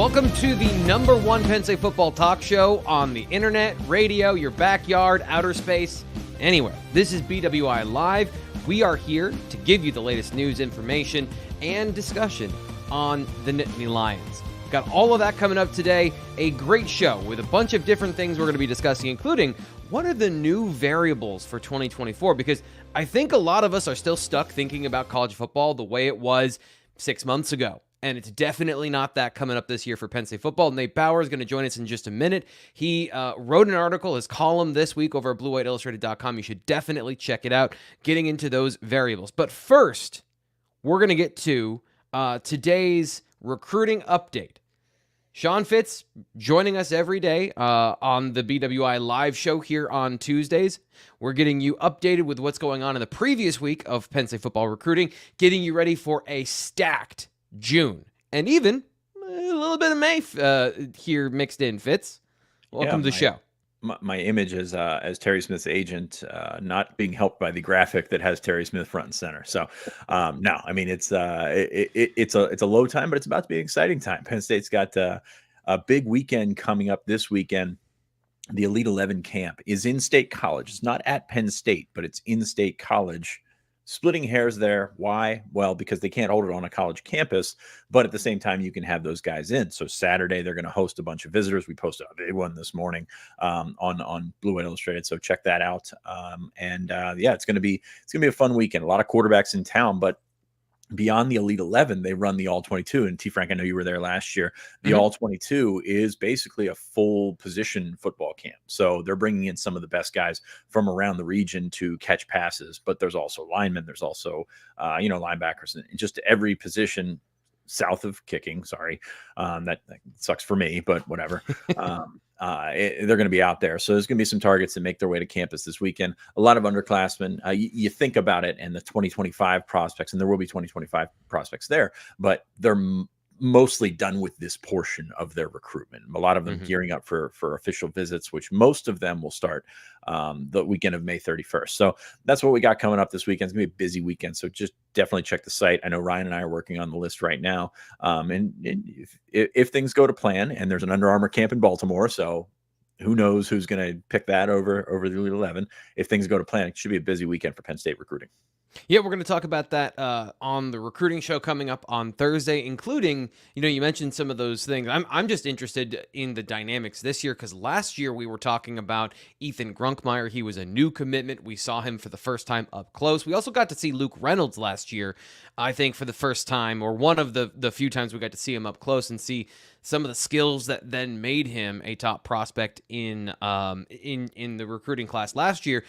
Welcome to the number one Penn State football talk show on the internet, radio, your backyard, outer space, anywhere. This is BWI Live. We are here to give you the latest news, information, and discussion on the Nittany Lions. Got all of that coming up today. A great show with a bunch of different things we're going to be discussing, including what are the new variables for 2024? Because I think a lot of us are still stuck thinking about college football the way it was 6 months ago. And it's definitely not that coming up this year for Penn State football. Nate Bauer is going to join us in just a minute. He wrote an article, his column this week over at BlueWhiteIllustrated.com. You should definitely check it out, getting into those variables. But first, we're going to get to today's recruiting update. Sean Fitz joining us every day on the BWI Live show here on Tuesdays. We're getting you updated with what's going on in the previous week of Penn State football recruiting, getting you ready for a stacked June, and even a little bit of May here mixed in. Fitz, welcome to the show. My image is as Terry Smith's agent, not being helped by the graphic that has Terry Smith front and center. So, no, I mean it's a low time, but it's about to be an exciting time. Penn State's got a big weekend coming up this weekend. The Elite 11 camp is in State College. It's not at Penn State, but it's in State College. Splitting hairs there. Why? Well, because they can't hold it on a college campus, but at the same time, you can have those guys in. So Saturday, they're going to host a bunch of visitors. We posted a big one this morning on Blue White Illustrated. So check that out. Yeah, it's going to be a fun weekend. A lot of quarterbacks in town, but beyond the Elite 11, they run the All-22. And T. Frank, I know you were there last year. The All-22 is basically a full position football camp. So they're bringing in some of the best guys from around the region to catch passes. But there's also linemen. There's also, linebackers. And just every position south of kicking. Sorry. That sucks for me, but whatever. They're going to be out there. So there's going to be some targets that make their way to campus this weekend. A lot of underclassmen. You think about it and the 2025 prospects, and there will be 2025 prospects there, but they're mostly done with this portion of their recruitment. A lot of them gearing up for official visits, which most of them will start the weekend of May 31st. So that's what we got coming up this weekend. It's going to be a busy weekend. So just definitely check the site. I know Ryan and I are working on the list right now. And if things go to plan, and there's an Under Armour camp in Baltimore, so who knows who's going to pick that over the Elite 11. If things go to plan, it should be a busy weekend for Penn State recruiting. Yeah, we're going to talk about that on the recruiting show coming up on Thursday, including, you mentioned some of those things. I'm just interested in the dynamics this year, because last year we were talking about Ethan Grunkmeyer. He was a new commitment. We saw him for the first time up close. We also got to see Luke Reynolds last year, I think, for the first time, or one of the few times we got to see him up close and see some of the skills that then made him a top prospect in the recruiting class last year.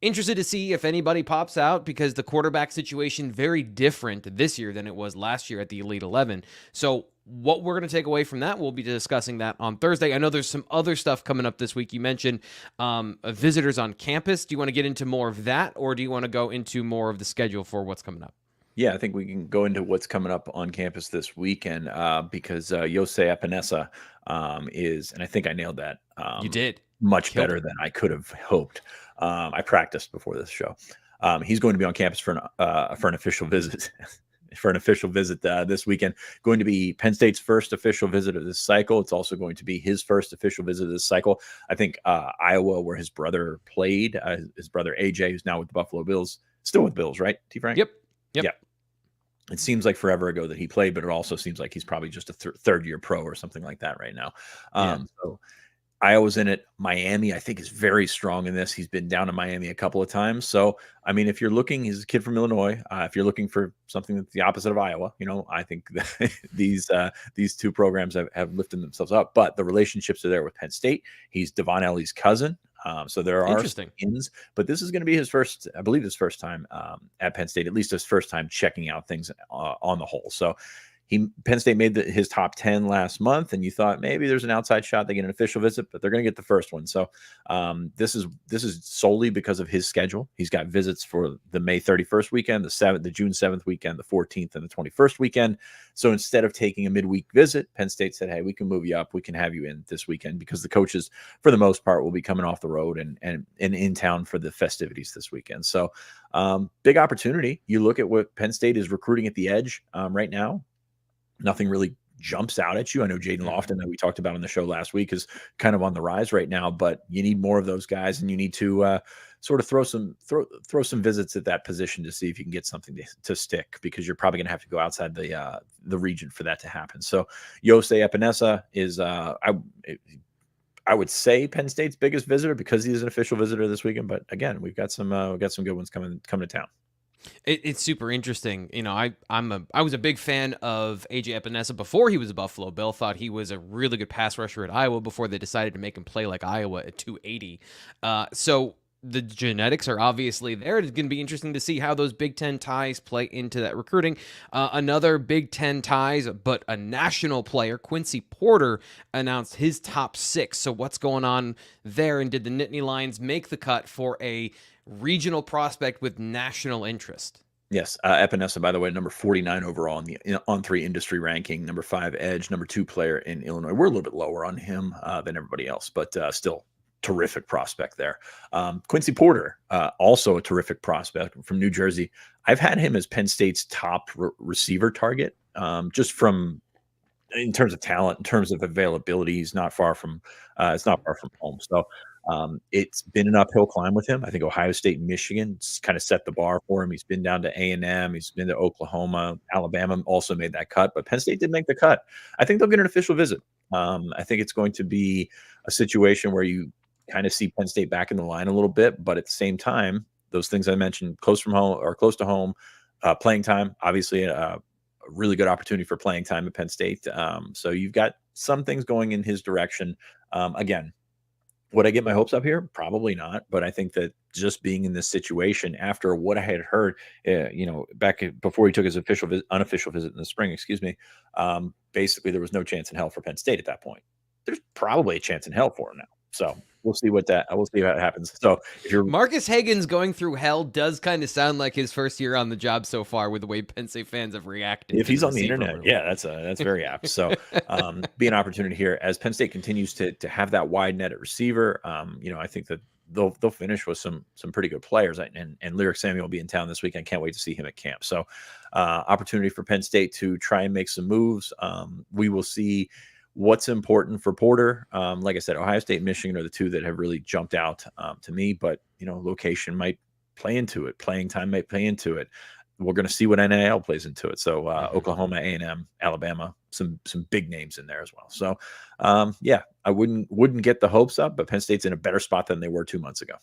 Interested to see if anybody pops out, because the quarterback situation very different this year than it was last year at the Elite 11. So what we're going to take away from that, we'll be discussing that on Thursday. I know there's some other stuff coming up this week. You mentioned visitors on campus. Do you want to get into more of that, or do you want to go into more of the schedule for what's coming up? Yeah, I think we can go into what's coming up on campus this weekend because Jose Epinesa is, and I think I nailed that. You did. Much better than I could have hoped. I practiced before this show. He's going to be on campus for an official visit. This weekend. Going to be Penn State's first official visit of this cycle. It's also going to be his first official visit of this cycle. I think Iowa, where his brother played, his brother AJ, who's now with the Buffalo Bills, still with Bills, right, T. Frank? Yep. Yeah. It seems like forever ago that he played, but it also seems like he's probably just a third-year pro or something like that right now. So Iowa's in it. Miami, I think, is very strong in this. He's been down to Miami a couple of times. So, I mean, if you're looking, he's a kid from Illinois. If you're looking for something that's the opposite of Iowa, I think that these two programs have lifted themselves up. But the relationships are there with Penn State. He's Devon Elley's cousin. So there are ins, but this is going to be his first, I believe, his first time at Penn State, at least his first time checking out things on the whole. So Penn State made his top 10 last month, and you thought maybe there's an outside shot they get an official visit, but they're going to get the first one. So this is solely because of his schedule. He's got visits for the May 31st weekend, the June 7th weekend, the 14th, and the 21st weekend. So instead of taking a midweek visit, Penn State said, hey, we can move you up. We can have you in this weekend, because the coaches, for the most part, will be coming off the road and in town for the festivities this weekend. So big opportunity. You look at what Penn State is recruiting at the edge right now. Nothing really jumps out at you. I know Jaden Lofton, that we talked about on the show last week, is kind of on the rise right now, but you need more of those guys, and you need to sort of throw some visits at that position to see if you can get something to stick, because you're probably going to have to go outside the region for that to happen. So Yosei Epinesa is I would say Penn State's biggest visitor, because he's an official visitor this weekend. But again, we've got some good ones coming to town. It's super interesting. You know, I was a big fan of AJ Epinesa before he was a Buffalo Bill. Thought he was a really good pass rusher at Iowa before they decided to make him play like Iowa at 280. So the genetics are obviously there. It's going to be interesting to see how those Big Ten ties play into that recruiting. Another Big Ten ties, but a national player, Quincy Porter, announced his top 6. So what's going on there? And did the Nittany Lions make the cut for a regional prospect with national interest? Yes. Epinesa, by the way, number 49 overall in the On3 industry ranking, number 5 edge, number 2 player in Illinois. We're a little bit lower on him than everybody else, but still terrific prospect there. Quincy Porter, also a terrific prospect from New Jersey. I've had him as Penn State's top receiver target, just from in terms of talent, in terms of availability. He's not far from home. So it's been an uphill climb with him. I think Ohio State and Michigan kind of set the bar for him. He's been down to A&M. He's been to Oklahoma. Alabama also made that cut, but Penn State didn't make the cut. I think they'll get an official visit. I think it's going to be a situation where you kind of see Penn State back in the line a little bit, but at the same time, those things I mentioned, close to home, playing time, obviously a really good opportunity for playing time at Penn State. So you've got some things going in his direction. Again, would I get my hopes up here? Probably not. But I think that just being in this situation after what I had heard, back before he took his unofficial visit in the spring, basically there was no chance in hell for Penn State at that point. There's probably a chance in hell for him now. So we'll see what happens. So if you're Marcus Hagan's going through hell, does kind of sound like his first year on the job so far with the way Penn State fans have reacted. If he's on the internet, yeah, that's very apt. So be an opportunity here as Penn State continues to have that wide net at receiver. I think that they'll finish with some pretty good players, and Lyric Samuel will be in town this week. I can't wait to see him at camp. So opportunity for Penn State to try and make some moves. We will see what's important for Porter. Like I said, Ohio State and Michigan are the two that have really jumped out to me, but location might play into it. Playing time might play into it. We're going to see what NIL plays into it. So Oklahoma, A&M, Alabama, some big names in there as well. So I wouldn't get the hopes up, but Penn State's in a better spot than they were 2 months ago.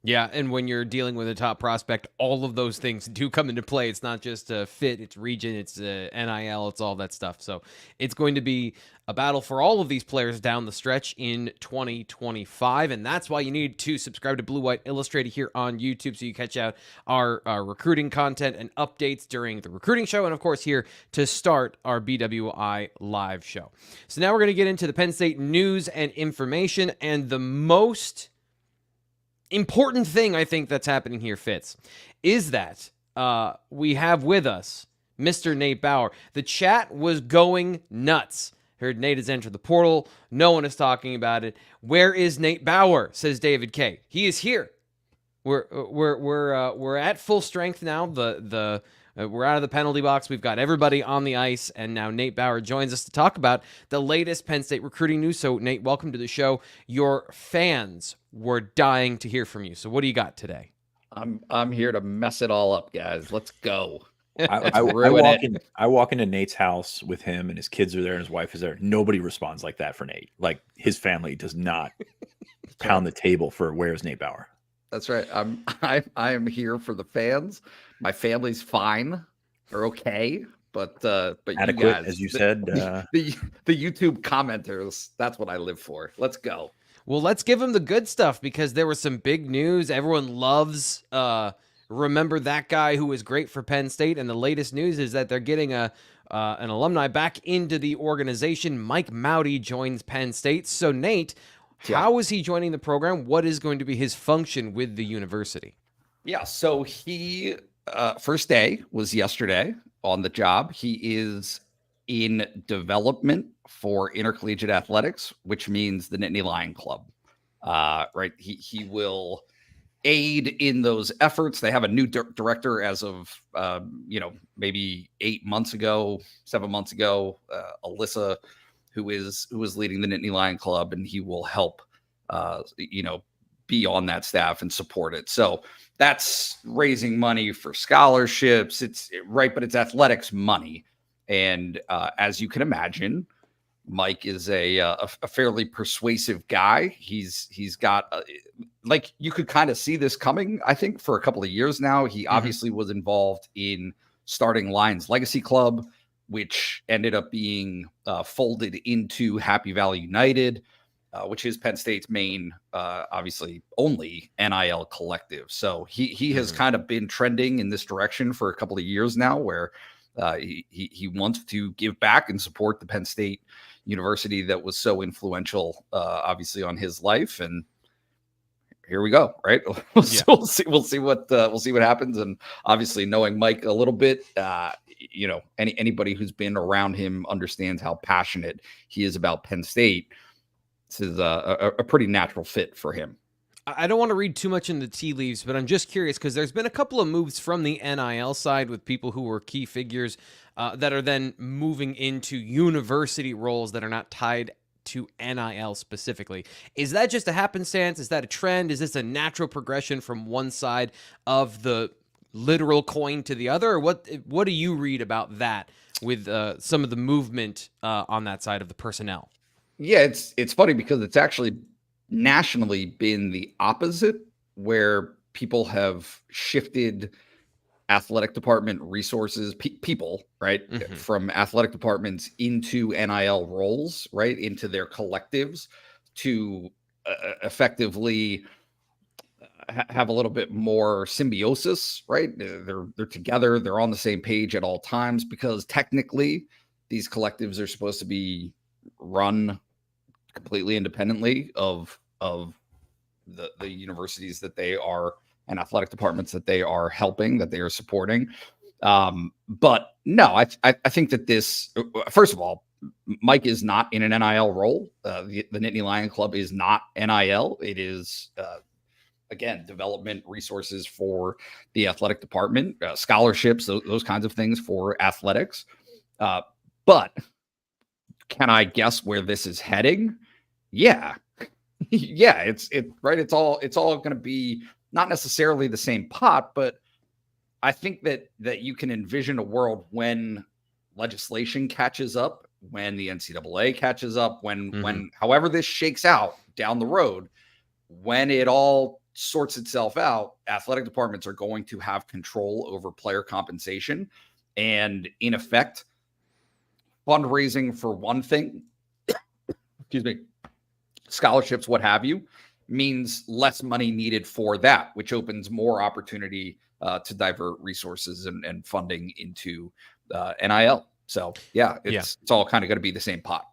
Yeah, and when you're dealing with a top prospect, all of those things do come into play. It's not just fit, it's region, it's NIL, it's all that stuff. So it's going to be a battle for all of these players down the stretch in 2025, and that's why you need to subscribe to Blue White Illustrated here on YouTube so you catch out our recruiting content and updates during the recruiting show, and of course here to start our BWI live show. So now we're going to get into the Penn State news and information, and the most important thing I think that's happening here, Fitz, is that we have with us Mr. Nate Bauer. The chat was going nuts. Heard Nate has entered the portal. No one is talking about it. Where is Nate Bauer? Says David K. He is here. We're at full strength now. We're out of the penalty box. We've got everybody on the ice, and now Nate Bauer joins us to talk about the latest Penn State recruiting news. So, Nate, welcome to the show. Your fans were dying to hear from you. So, what do you got today? I'm here to mess it all up, guys. Let's go. I walk into Nate's house with him, and his kids are there, and his wife is there. Nobody responds like that for Nate. Like, his family does not pound the table for where's Nate Bauer. That's right. I am here for the fans. My family's fine. They're okay. But adequate, you guys, as you said. The YouTube commenters, that's what I live for. Let's go. Well, let's give them the good stuff, because there was some big news. Everyone loves remember that guy who was great for Penn State, and the latest news is that they're getting an alumni back into the organization. Mike Mauti joins Penn State. So, Nate, how is he joining the program? What is going to be his function with the university? Yeah, so he first day was yesterday on the job. He is in development for intercollegiate athletics, which means the Nittany Lion Club. Right, he will aid in those efforts. They have a new director as of, maybe 7 months ago, Alyssa, who is leading the Nittany Lion Club, and he will help, be on that staff and support it. So that's raising money for scholarships. It's right, but it's athletics money. And as you can imagine, Mike is a fairly persuasive guy. He's got you could kind of see this coming, I think, for a couple of years now. He obviously was involved in starting Lions Legacy Club, which ended up being folded into Happy Valley United, which is Penn State's main, obviously only NIL collective. So he has kind of been trending in this direction for a couple of years now, where he wants to give back and support the Penn State University that was so influential, obviously, on his life. And here we go, right? We'll see what happens. And obviously, knowing Mike a little bit, anybody who's been around him understands how passionate he is about Penn State. This is a pretty natural fit for him. I don't want to read too much in the tea leaves, but I'm just curious because there's been a couple of moves from the NIL side with people who were key figures that are then moving into university roles that are not tied to NIL specifically. Is that just a happenstance? Is that a trend? Is this a natural progression from one side of the literal coin to the other? Or what do you read about that with some of the movement on that side of the personnel? Yeah, it's funny because it's actually nationally been the opposite, where people have shifted athletic department resources, people, right, from athletic departments into NIL roles, right, into their collectives to effectively have a little bit more symbiosis, right? They're together, they're on the same page at all times, because technically these collectives are supposed to be run completely independently of the universities that they are and athletic departments that they are helping, that they are supporting. But no, I think that this, first of all, Mike is not in an NIL role. The Nittany Lion Club is not NIL. It is, again, development resources for the athletic department, scholarships, those kinds of things for athletics. But can I guess where this is heading? Yeah. Yeah, it's right. It's all going to be not necessarily the same pot, but I think that you can envision a world when legislation catches up, when the NCAA catches up, when however this shakes out down the road, when it all sorts itself out, athletic departments are going to have control over player compensation, and in effect, fundraising for one thing, excuse me, scholarships, what have you, means less money needed for that, which opens more opportunity to divert resources and funding into NIL. So it's all kind of going to be the same pot.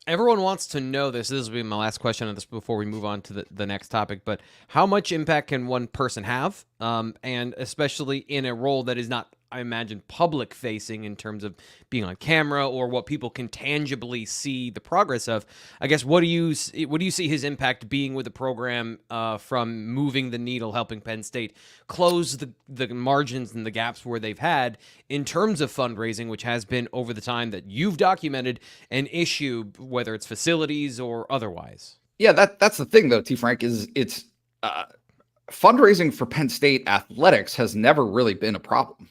Everyone wants to know this. This will be my last question on this before we move on to the next topic. But how much impact can one person have? And especially in a role that is not, I imagine, public facing in terms of being on camera or what people can tangibly see the progress of. I guess what do you see his impact being with the program from moving the needle, helping Penn State close the margins and the gaps where they've had in terms of fundraising, which has been over the time that you've documented an issue, whether it's facilities or otherwise? Yeah, that's the thing though, T. Frank, is it's fundraising for Penn State athletics has never really been a problem.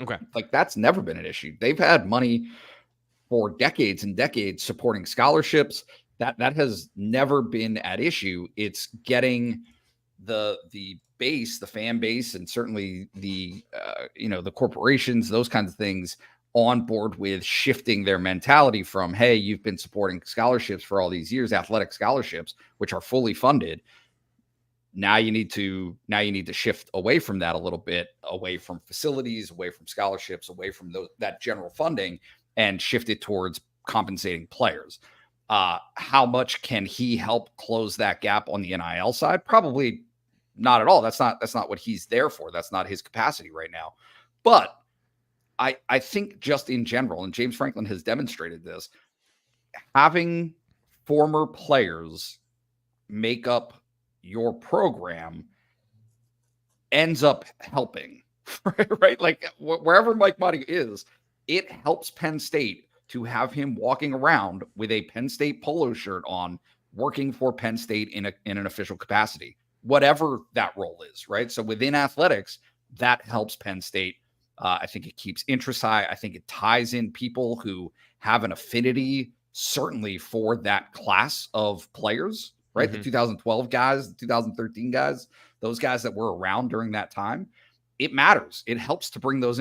Okay. Like that's never been an issue. They've had money for decades and decades supporting scholarships. That has never been at issue. It's getting the base, the fan base, and certainly the corporations, those kinds of things on board with shifting their mentality from, hey, you've been supporting scholarships for all these years, athletic scholarships, which are fully funded. Now you need to shift away from that a little bit, away from facilities, away from scholarships, away from that general funding, and shift it towards compensating players. How much can he help close that gap on the NIL side? Probably not at all. That's not what he's there for. That's not his capacity right now. But I think just in general, and James Franklin has demonstrated this, having former players make up your program ends up helping, right? Like wherever Mike Mauti is, it helps Penn State to have him walking around with a Penn State polo shirt on, working for Penn State in an official capacity, whatever that role is, right? So within athletics, that helps Penn State. I think it keeps interest high. I think it ties in people who have an affinity, certainly for that class of players, right? The 2012 guys, the 2013 guys, those guys that were around during that time. It matters. It helps to bring those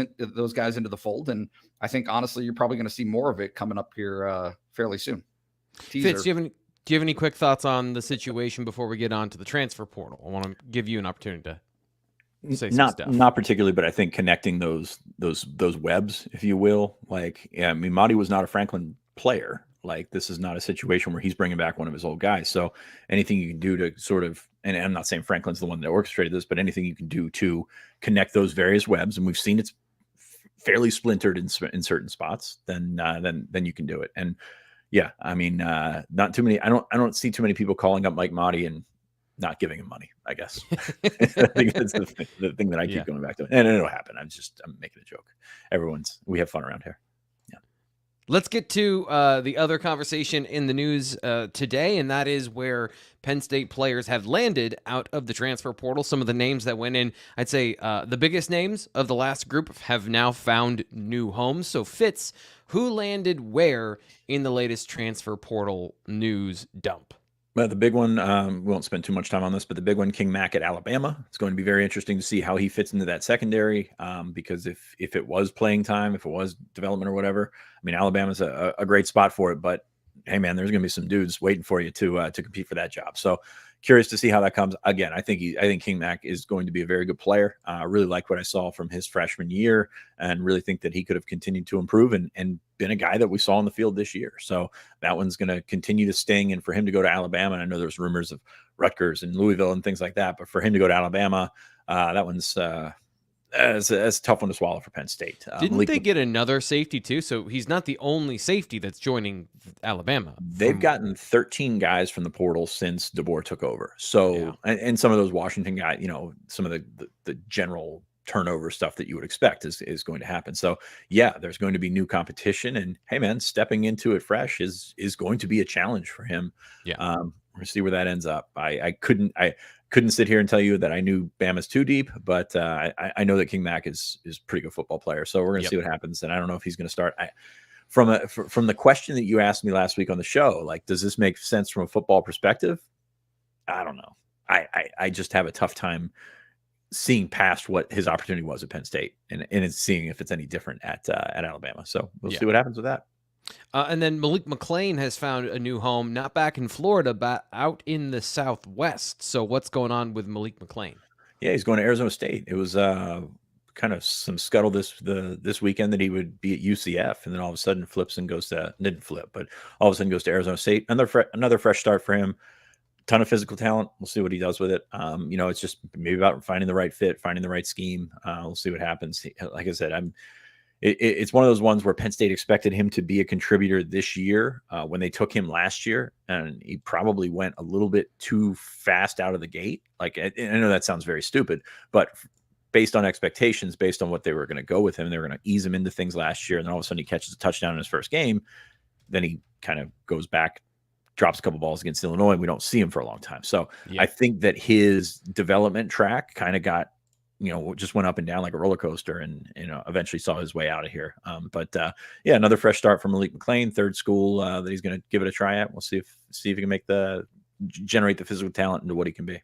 guys into the fold. And I think, honestly, you're probably going to see more of it coming up here fairly soon. Teaser. Fitz, do you have any quick thoughts on the situation before we get on to the transfer portal? I want to give you an opportunity to say some stuff. Not particularly, but I think connecting those webs, if you will. Like, yeah, I mean, Mauti was not a Franklin player. Like, this is not a situation where he's bringing back one of his old guys. So anything you can do to sort of, and I'm not saying Franklin's the one that orchestrated this, but anything you can do to connect those various webs, and we've seen it's fairly splintered in certain spots, then you can do it. And yeah, I mean, not too many. I don't see too many people calling up Mike Mauti and not giving him money, I guess. I think that's the thing that I keep going back to. And it'll happen. I'm making a joke. We have fun around here. Yeah. Let's get to the other conversation in the news today, and that is where Penn State players have landed out of the transfer portal. Some of the names that went in, I'd say the biggest names of the last group have now found new homes. So Fitz, who landed where in the latest transfer portal news dump? Well, the big one, we won't spend too much time on this, but the big one, King Mack at Alabama. It's going to be very interesting to see how he fits into that secondary, because if it was playing time, if it was development or whatever, I mean, Alabama's a great spot for it. But hey, man, there's going to be some dudes waiting for you to compete for that job. So curious to see how that comes. Again, I think King Mack is going to be a very good player. I really like what I saw from his freshman year, and really think that he could have continued to improve and been a guy that we saw on the field this year. So that one's going to continue to sting. And for him to go to Alabama, and I know there's rumors of Rutgers and Louisville and things like that, but for him to go to Alabama, that one's as a tough one to swallow for Penn State. Didn't they get another safety too? So he's not the only safety that's joining Alabama. They've gotten 13 guys from the portal since DeBoer took over. So, yeah. and some of those Washington guys, some of the general turnover stuff that you would expect is going to happen. So yeah, there's going to be new competition, and hey man, stepping into it fresh is going to be a challenge for him. Yeah. We're gonna see where that ends up. I couldn't sit here and tell you that I knew Bama's too deep, but I know that King Mack is a pretty good football player. So we're going to see what happens. And I don't know if he's going to start. From the question that you asked me last week on the show, like, does this make sense from a football perspective? I don't know. I just have a tough time seeing past what his opportunity was at Penn State and seeing if it's any different at Alabama. So we'll see what happens with that. And then Malik McLean has found a new home, not back in Florida, but out in the Southwest. So what's going on with Malik McLean? Yeah, he's going to Arizona State. It was kind of some scuttle this weekend that he would be at UCF, and then all of a sudden flips and didn't flip, but all of a sudden goes to Arizona State. Another fresh start for him. Ton of physical talent. We'll see what he does with it. It's just maybe about finding the right fit, finding the right scheme. We'll see what happens. Like I said, it's one of those ones where Penn State expected him to be a contributor this year when they took him last year, and he probably went a little bit too fast out of the gate. Like, I know that sounds very stupid, but based on expectations, based on what they were going to go with him, they were going to ease him into things last year, and then all of a sudden he catches a touchdown in his first game. Then he kind of goes back, drops a couple balls against Illinois, and we don't see him for a long time. So I think that his development track kind of got, just went up and down like a roller coaster, and eventually saw his way out of here. Another fresh start from Malik McLean, third school that he's going to give it a try at. We'll see if he can generate the physical talent into what he can be.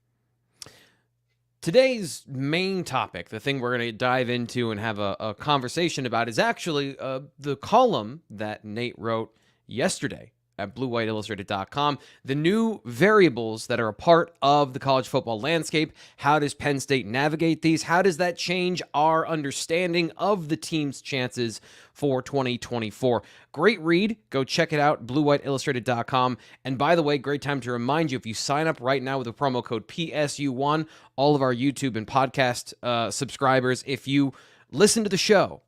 Today's main topic, the thing we're going to dive into and have a conversation about, is actually the column that Nate wrote yesterday at bluewhiteillustrated.com. The new variables that are a part of the college football landscape. How does Penn State navigate these? How does that change our understanding of the team's chances for 2024? Great read. Go check it out, bluewhiteillustrated.com. And by the way, great time to remind you, if you sign up right now with the promo code PSU1, all of our YouTube and podcast subscribers, if you listen to the show,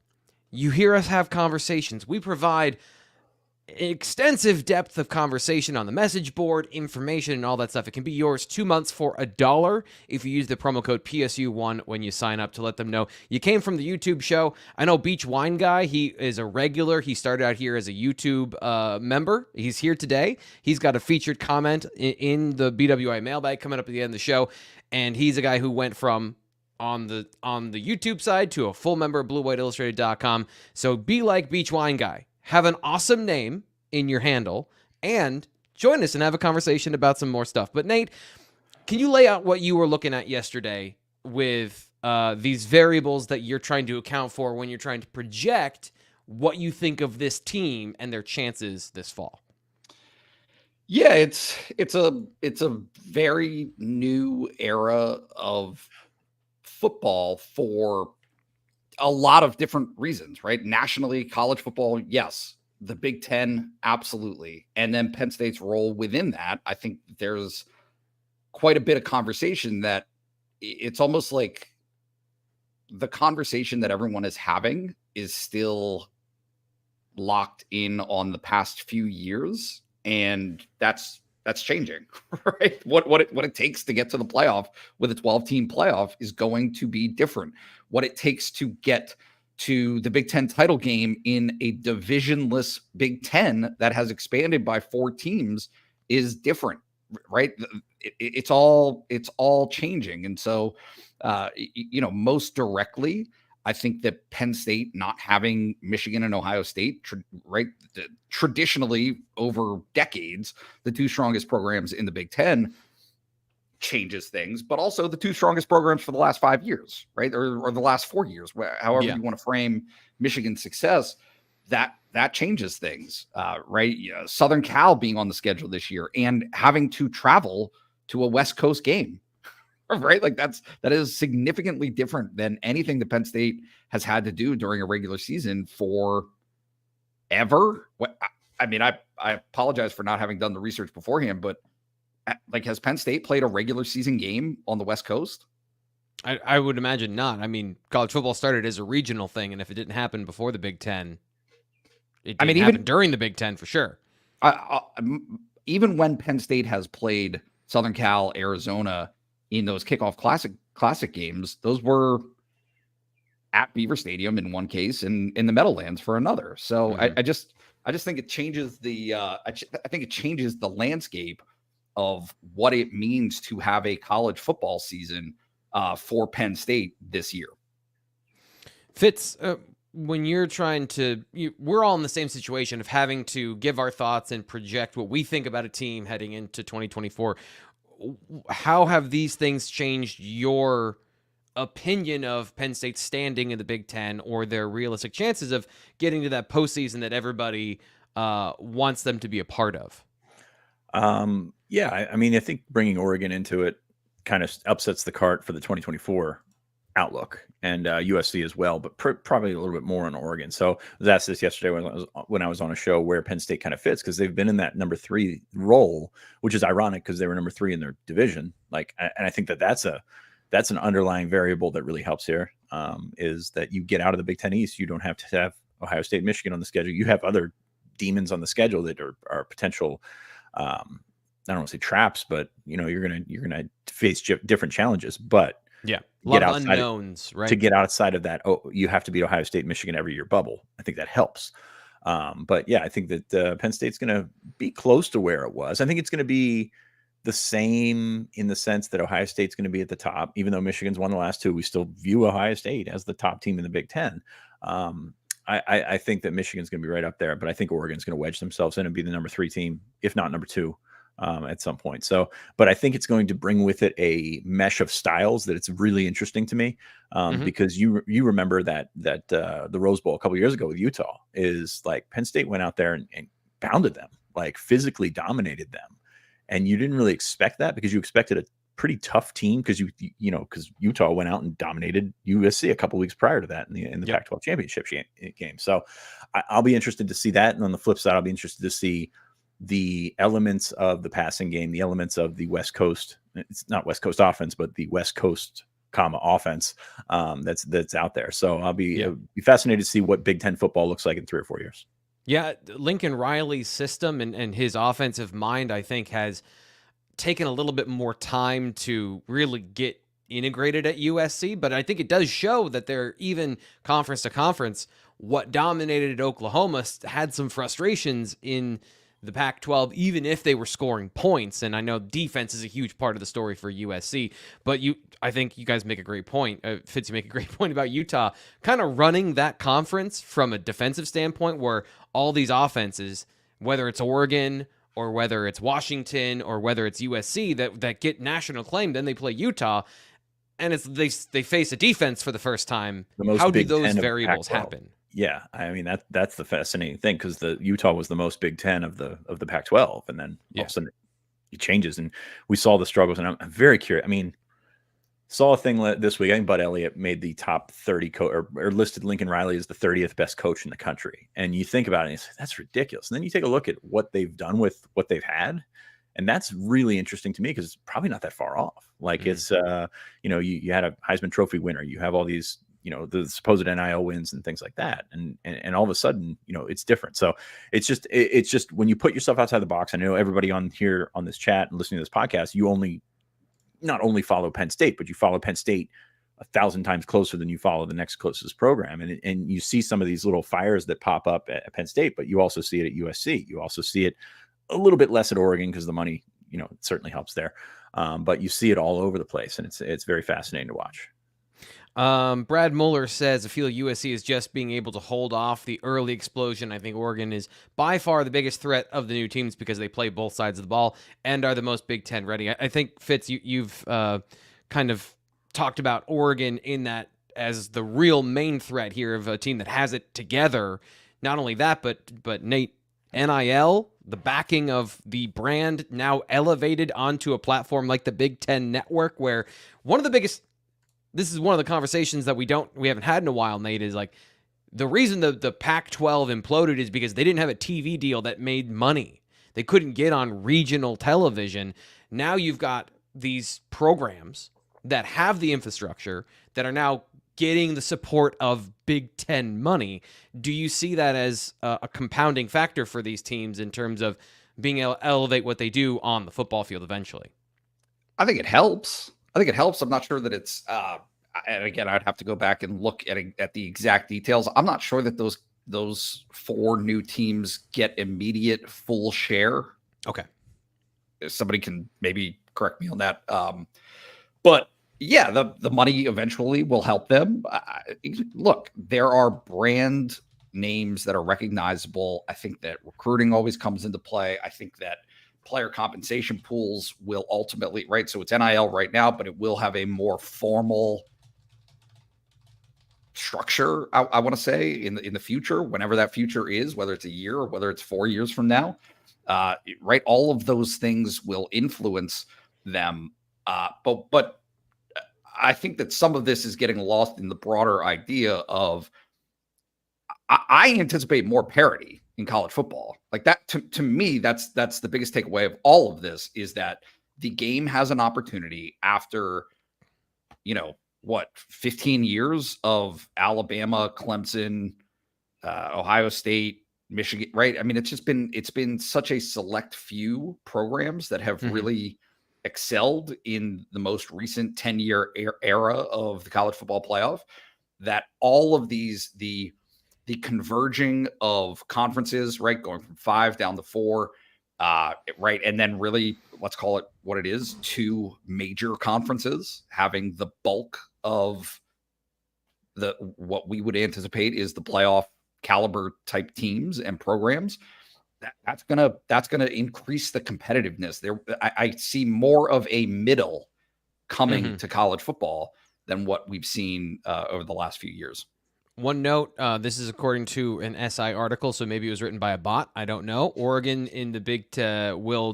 you hear us have conversations, we provide extensive depth of conversation on the message board, information, and all that stuff. It can be yours 2 months for $1 if you use the promo code PSU1 when you sign up, to let them know you came from the YouTube show. I know Beach Wine Guy, he is a regular. He started out here as a YouTube member. He's here today. He's got a featured comment in the BWI mailbag coming up at the end of the show, and he's a guy who went from on the YouTube side to a full member of BlueWhiteIllustrated.com. So be like Beach Wine Guy. Have an awesome name in your handle, and join us and have a conversation about some more stuff. But Nate, can you lay out what you were looking at yesterday with these variables that you're trying to account for when you're trying to project what you think of this team and their chances this fall? Yeah, it's a very new era of football for a lot of different reasons, right? Nationally, college football, yes. The Big Ten, absolutely. And then Penn State's role within that, I think there's quite a bit of conversation that it's almost like the conversation that everyone is having is still locked in on the past few years. And that's changing, right? What it takes to get to the playoff with a 12-team playoff is going to be different. What it takes to get to the Big Ten title game in a divisionless Big Ten that has expanded by 4 teams is different, right? It's all changing. And so, most directly, I think that Penn State not having Michigan and Ohio State, right? Traditionally, over decades, the 2 strongest programs in the Big Ten, changes things, but also the 2 strongest programs for the last 5 years, right? Or the last 4 years, however you want to frame Michigan's success, that changes things, right? Southern Cal being on the schedule this year and having to travel to a West Coast game, right? Like that is significantly different than anything that Penn State has had to do during a regular season for ever. I mean, I apologize for not having done the research beforehand, but like, has Penn State played a regular season game on the West Coast? I would imagine not. I mean, college football started as a regional thing, and if it didn't happen before the Big Ten, it didn't happen during the Big Ten for sure. Even when Penn State has played Southern Cal, Arizona in those kickoff classic games, those were at Beaver Stadium in one case and in the Meadowlands for another. So I just think it changes I think it changes the landscape of what it means to have a college football season for Penn State this year. Fitz, when you're trying to, we're all in the same situation of having to give our thoughts and project what we think about a team heading into 2024. How have these things changed your opinion of Penn State's standing in the Big Ten or their realistic chances of getting to that postseason that everybody wants them to be a part of? Yeah, I mean, I think bringing Oregon into it kind of upsets the cart for the 2024 outlook, and USC as well, but probably a little bit more on Oregon. So I was asked this yesterday when I was on a show where Penn State kind of fits, because they've been in that number 3 role, which is ironic because they were number 3 in their division. And I think that's an underlying variable that really helps here, is that you get out of the Big Ten East. You don't have to have Ohio State, Michigan on the schedule. You have other demons on the schedule that are potential. I don't want to say traps, but you're gonna face different challenges. But yeah, a lot of unknowns, right? To get outside of that, you have to beat Ohio State, Michigan every year bubble. I think that helps. But yeah, I think that Penn State's going to be close to where it was. I think it's going to be the same in the sense that Ohio State's going to be at the top, even though Michigan's won the last 2. We still view Ohio State as the top team in the Big Ten. I think that Michigan's going to be right up there, but I think Oregon's going to wedge themselves in and be the number 3 team, if not number 2. At some point. So, but I think it's going to bring with it a mesh of styles that it's really interesting to me, because you remember that the Rose Bowl a couple of years ago with Utah is like Penn State went out there and pounded them, like physically dominated them, and you didn't really expect that because you expected a pretty tough team because because Utah went out and dominated USC a couple of weeks prior to that in the Pac-12 championship game. So I'll be interested to see that, and on the flip side, I'll be interested to see the elements of the passing game, the elements of the West Coast, it's not West Coast offense, but the West Coast offense that's out there. So I'll be fascinated to see what Big Ten football looks like in 3 or 4 years. Yeah, Lincoln Riley's system and his offensive mind, I think, has taken a little bit more time to really get integrated at USC, but I think it does show that they're even conference to conference. What dominated Oklahoma had some frustrations in the Pac-12, even if they were scoring points. And I know defense is a huge part of the story for USC, but I think you guys make a great point. Fitz, you make a great point about Utah kind of running that conference from a defensive standpoint, where all these offenses, whether it's Oregon or whether it's Washington or whether it's USC that get national acclaim, then they play Utah, and they face a defense for the first time. How do those variables happen? Yeah, I mean that's the fascinating thing, because the Utah was the most Big Ten of the Pac-12, and then all of a sudden it changes, and we saw the struggles. And I'm very curious. I mean, saw a thing this week. I think Bud Elliott made the top 30 or listed Lincoln Riley as the 30th best coach in the country. And you think about it, and you say, that's ridiculous. And then you take a look at what they've done with what they've had, and that's really interesting to me, because it's probably not that far off. Like it's you had a Heisman Trophy winner, you have all these the supposed NIL wins and things like that. And all of a sudden, it's different. So it's just when you put yourself outside the box. I know everybody on here on this chat and listening to this podcast, you not only follow Penn State, but you follow Penn State 1,000 times closer than you follow the next closest program. And you see some of these little fires that pop up at Penn State, but you also see it at USC. You also see it a little bit less at Oregon, because the money, it certainly helps there. But you see it all over the place, and it's very fascinating to watch. Brad Mueller says, I feel USC is just being able to hold off the early explosion. I think Oregon is by far the biggest threat of the new teams, because they play both sides of the ball and are the most Big Ten ready. I think, Fitz, you've kind of talked about Oregon in that as the real main threat here of a team that has it together. Not only that, but Nate, NIL, the backing of the brand now elevated onto a platform like the Big Ten Network, where this is one of the conversations that we haven't had in a while, Nate, is like the reason the Pac-12 imploded is because they didn't have a TV deal that made money. They couldn't get on regional television. Now you've got these programs that have the infrastructure that are now getting the support of Big Ten money. Do you see that as a compounding factor for these teams in terms of being able to elevate what they do on the football field eventually? I think it helps. I'm not sure that it's, and again, I'd have to go back and look at the exact details. I'm not sure that those four new teams get immediate full share. Okay. Somebody can maybe correct me on that. But yeah, the money eventually will help them. Look, there are brand names that are recognizable. I think that recruiting always comes into play. I think that player compensation pools will ultimately, right? So it's NIL right now, but it will have a more formal structure, I want to say, in the future, whenever that future is, whether it's a year or whether it's 4 years from now, right? All of those things will influence them. But I think that some of this is getting lost in the broader idea of, I anticipate more parity in college football. Like that, to me, that's the biggest takeaway of all of this, is that the game has an opportunity after, 15 years of Alabama, Clemson, Ohio State, Michigan, right? I mean, it's been such a select few programs that have really excelled in the most recent 10-year era of the college football playoff, that all of these, the converging of conferences, right, going from 5 down to 4, right, and then really, let's call it what it is, 2 major conferences having the bulk of what we would anticipate is the playoff caliber type teams and programs. That's gonna increase the competitiveness there. I see more of a middle coming to college football than what we've seen over the last few years. One note, this is according to an SI article, so maybe it was written by a bot. I don't know. Oregon in the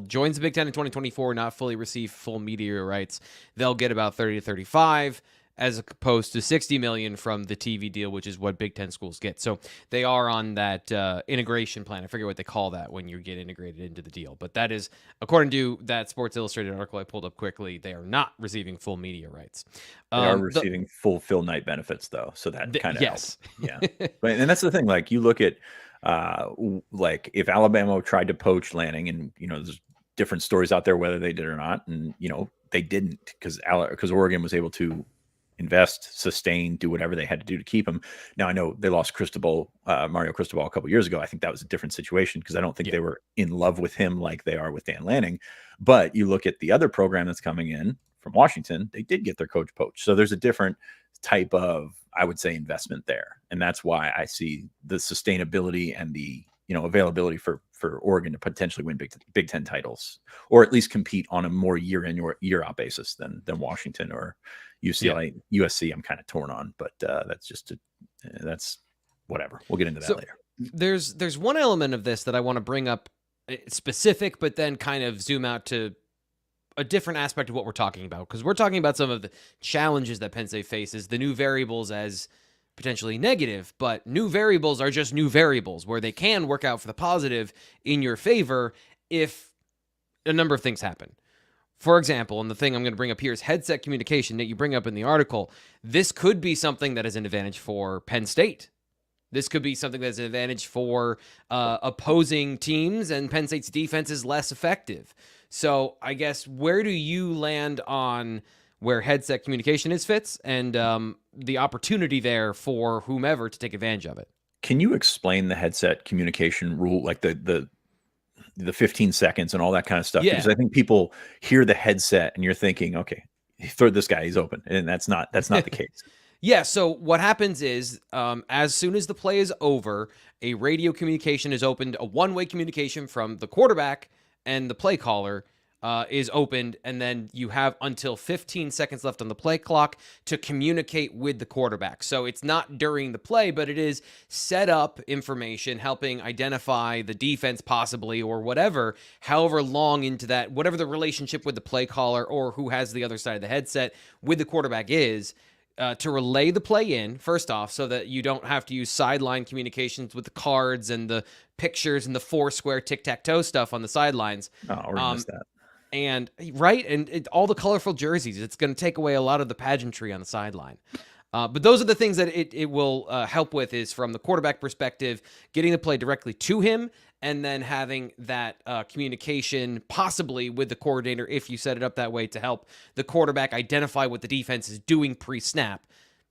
joins the Big Ten in 2024, not fully receive full media rights. They'll get about 30 to 35, as opposed to 60 million from the TV deal, which is what Big Ten schools get. So they are on that integration plan. I forget what they call that when you get integrated into the deal. But that is, according to that Sports Illustrated article I pulled up quickly, they are not receiving full media rights. They are receiving full Phil Knight benefits, though. So that kind of helps. Yeah. And that's the thing. Like, you look at, Like if Alabama tried to poach Lanning, and there's different stories out there whether they did or not, and they didn't because Oregon was able to invest, sustain, do whatever they had to do to keep him. Now I know they lost Mario Cristobal a couple years ago. I think that was a different situation because I don't think they were in love with him like they are with Dan Lanning. But you look at the other program that's coming in from Washington, they did get their coach poached. So there's a different type of, I would say, investment there. And that's why I see the sustainability and the availability for Oregon to potentially win Big Ten titles, or at least compete on a more year in or year out basis than Washington or UCLA. USC I'm kind of torn on, but that's whatever. We'll get into that later. There's one element of this that I want to bring up specific, but then kind of zoom out to a different aspect of what we're talking about, because we're talking about some of the challenges that Penn State faces, the new variables as potentially negative, but new variables are just new variables where they can work out for the positive in your favor if a number of things happen. For example, and the thing I'm going to bring up here is headset communication that you bring up in the article. This could be something that is an advantage for Penn State. This could be something that's an advantage for opposing teams, and Penn State's defense is less effective. So I guess where do you land on where headset communication is, Fitz, and the opportunity there for whomever to take advantage of it? Can you explain the headset communication rule, like the 15 seconds and all that kind of stuff? Yeah. Because I think people hear the headset and you're thinking, okay, throw this guy, he's open. And that's not the case. Yeah, so what happens is as soon as the play is over, a radio communication is opened, a one-way communication from the quarterback and the play caller is opened, and then you have until 15 seconds left on the play clock to communicate with the quarterback. So it's not during the play, but it is set up information helping identify the defense possibly or whatever, however long into that, whatever the relationship with the play caller or who has the other side of the headset with the quarterback is, to relay the play in, first off, so that you don't have to use sideline communications with the cards and the pictures and the four-square tic-tac-toe stuff on the sidelines. Oh, I missed that. And all the colorful jerseys, it's going to take away a lot of the pageantry on the sideline. But those are the things that it will help with, is from the quarterback perspective, getting the play directly to him, and then having that communication possibly with the coordinator, if you set it up that way, to help the quarterback identify what the defense is doing pre-snap.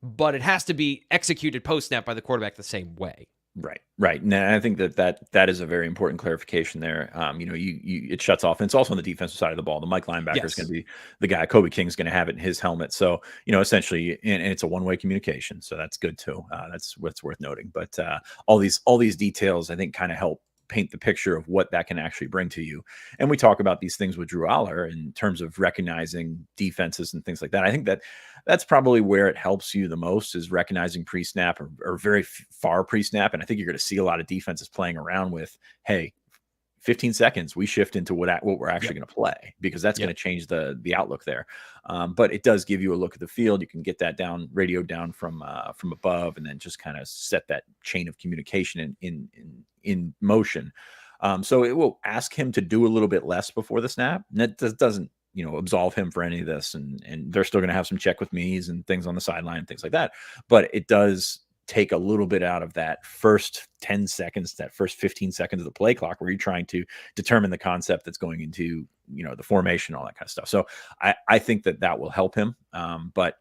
But it has to be executed post-snap by the quarterback the same way. Right. And I think that is a very important clarification there. It shuts off. And it's also on the defensive side of the ball. The Mike linebacker is going to be the guy. Kobe King's going to have it in his helmet. So, essentially, and it's a one-way communication. So that's good too. That's what's worth noting. But all these details, I think, kind of help paint the picture of what that can actually bring to you. And we talk about these things with Drew Aller in terms of recognizing defenses and things like that. I think that's probably where it helps you the most, is recognizing pre-snap or very far pre-snap. And I think you're going to see a lot of defenses playing around with, hey, 15 seconds, we shift into what we're actually going to play, because that's going to change the outlook there. But it does give you a look at the field. You can get that radioed down from above, and then just kind of set that chain of communication in motion. So it will ask him to do a little bit less before the snap. And that doesn't, absolve him for any of this. And they're still going to have some check with me's and things on the sideline, things like that. But it does take a little bit out of that first 10 seconds, that first 15 seconds of the play clock, where you're trying to determine the concept that's going into, the formation, all that kind of stuff. So I think that will help him. But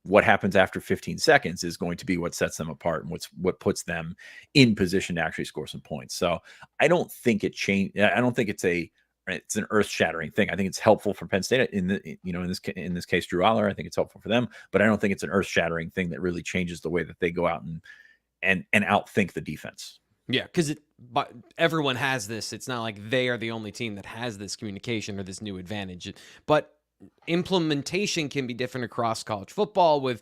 what happens after 15 seconds is going to be what sets them apart and what puts them in position to actually score some points. So I don't think it changed. I don't think it's an earth-shattering thing. I think it's helpful for Penn State in this case, Drew Aller. I think it's helpful for them, but I don't think it's an earth-shattering thing that really changes the way that they go out and outthink the defense. Yeah, because everyone has this. It's not like they are the only team that has this communication or this new advantage. But implementation can be different across college football with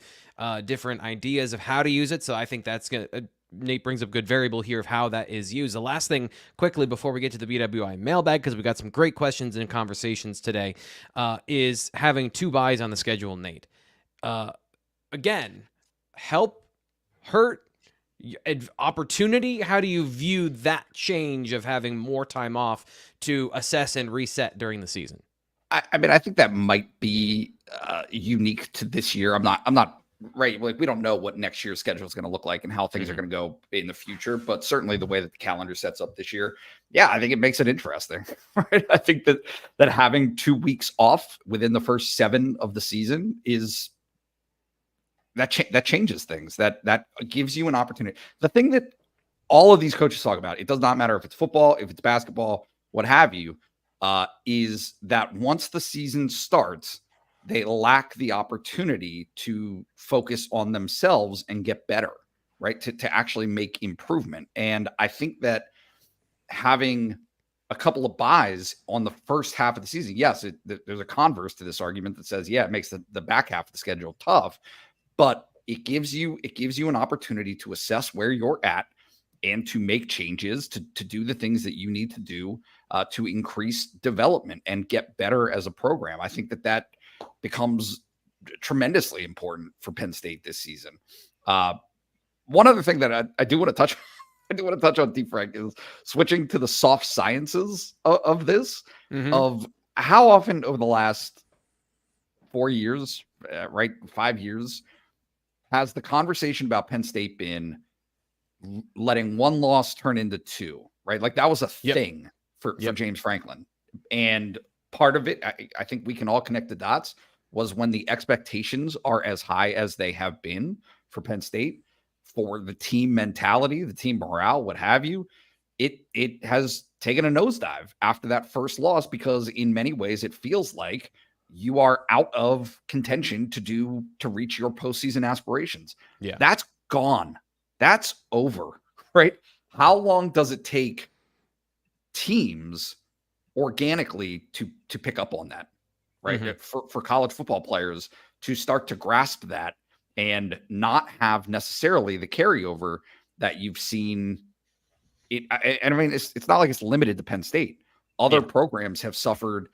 different ideas of how to use it. So I think that's going to Nate brings up good variable here of how that is used. The last thing quickly before we get to the BWI mailbag, because we got some great questions and conversations today, is having 2 byes on the schedule, Nate. Again, help, hurt, opportunity. How do you view that change of having more time off to assess and reset during the season? I mean, I think that might be unique to this year. I'm not right. Like we don't know what next year's schedule is going to look like and how things are going to go in the future, but certainly the way that the calendar sets up this year, yeah, I think it makes it interesting. Right. I think that having 2 weeks off within the first 7 of the season is that changes things. That gives you an opportunity. The thing that all of these coaches talk about, it does not matter if it's football, if it's basketball, what have you, is that once the season starts, they lack the opportunity to focus on themselves and get better, right? To actually make improvement. And I think that having a couple of buys on the first half of the season, yes, there's a converse to this argument that says, yeah, it makes the back half of the schedule tough, but it gives you an opportunity to assess where you're at and to make changes, to do the things that you need to do to increase development and get better as a program. I think that becomes tremendously important for Penn State this season. One other thing that I do want to touch on, D. Frank, is switching to the soft sciences of this, of how often over the last 4 years, right, 5 years, has the conversation about Penn State been letting one loss turn into 2, right? Like that was a thing for James Franklin. And part of it, I think we can all connect the dots, was when the expectations are as high as they have been for Penn State, for the team mentality, the team morale, what have you, it has taken a nosedive after that first loss, because in many ways it feels like you are out of contention to reach your postseason aspirations. Yeah. That's gone. That's over, right? How long does it take teams organically to pick up on that, right? For college football players to start to grasp that and not have necessarily the carryover that you've seen. And I mean, it's not like it's limited to Penn State. Other programs have suffered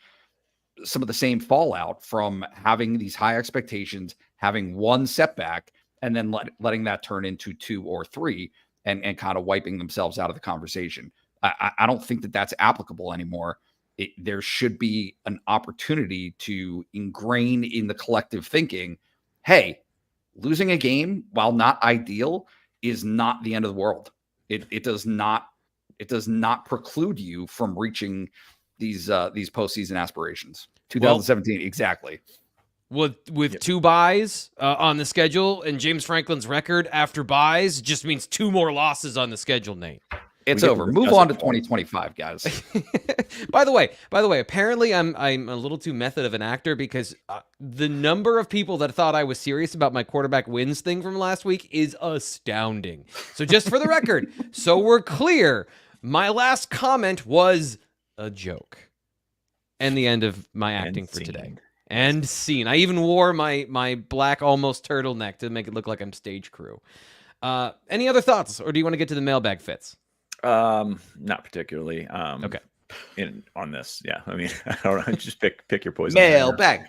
some of the same fallout from having these high expectations, having one setback, and then letting that turn into 2 or 3 and kind of wiping themselves out of the conversation. I don't think that that's applicable anymore. There should be an opportunity to ingrain in the collective thinking, hey, losing a game, while not ideal, is not the end of the world. It does not preclude you from reaching these postseason aspirations. 2017, exactly. With 2 buys on the schedule, and James Franklin's record after buys just means 2 more losses on the schedule, Nate. It's over. Move on to 2025, guys. By the way, apparently I'm a little too method of an actor, because the number of people that thought I was serious about my quarterback wins thing from last week is astounding. So just for the record, so we're clear, my last comment was a joke. And the end of my acting for today. And scene. I even wore my black almost turtleneck to make it look like I'm stage crew. Any other thoughts, or do you want to get to the mailbag, Fitz? Not particularly. Okay. On this, yeah. I mean, I don't know. Just pick your poison. Mailbag.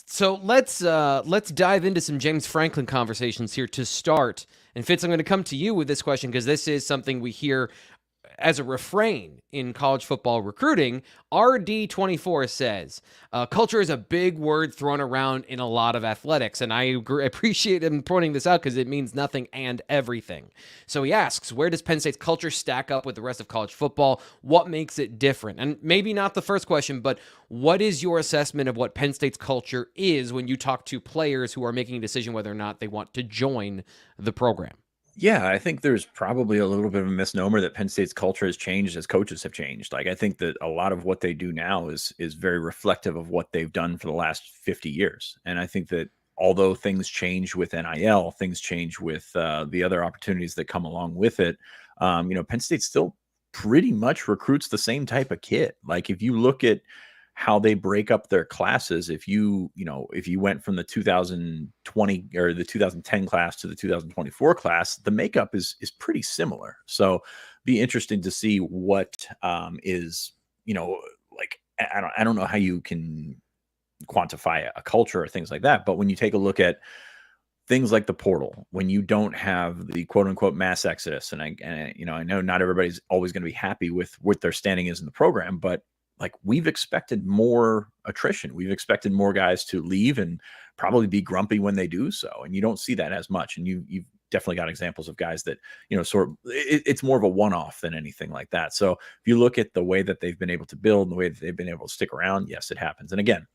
So let's dive into some James Franklin conversations here to start. And Fitz, I'm going to come to you with this question, because this is something we hear as a refrain in college football recruiting. RD24 says, culture is a big word thrown around in a lot of athletics, and I appreciate him pointing this out, because it means nothing and everything. So he asks, where does Penn State's culture stack up with the rest of college football? What makes it different? And maybe not the first question, but what is your assessment of what Penn State's culture is when you talk to players who are making a decision whether or not they want to join the program? Yeah, I think there's probably a little bit of a misnomer that Penn State's culture has changed as coaches have changed. Like, I think that a lot of what they do now is very reflective of what they've done for the last 50 years. And I think that although things change with NIL, things change with the other opportunities that come along with it, Penn State still pretty much recruits the same type of kid. Like, if you look at how they break up their classes, if you went from the 2020 or the 2010 class to the 2024 class, the makeup is pretty similar. So be interesting to see what is, like, I don't know how you can quantify a culture or things like that. But when you take a look at things like the portal, when you don't have the quote unquote mass exodus, and I know not everybody's always going to be happy with what their standing is in the program, but like we've expected more attrition. We've expected more guys to leave and probably be grumpy when they do so. And you don't see that as much. And you've definitely got examples of guys that, it's more of a one-off than anything like that. So if you look at the way that they've been able to build and the way that they've been able to stick around, yes, it happens. And again,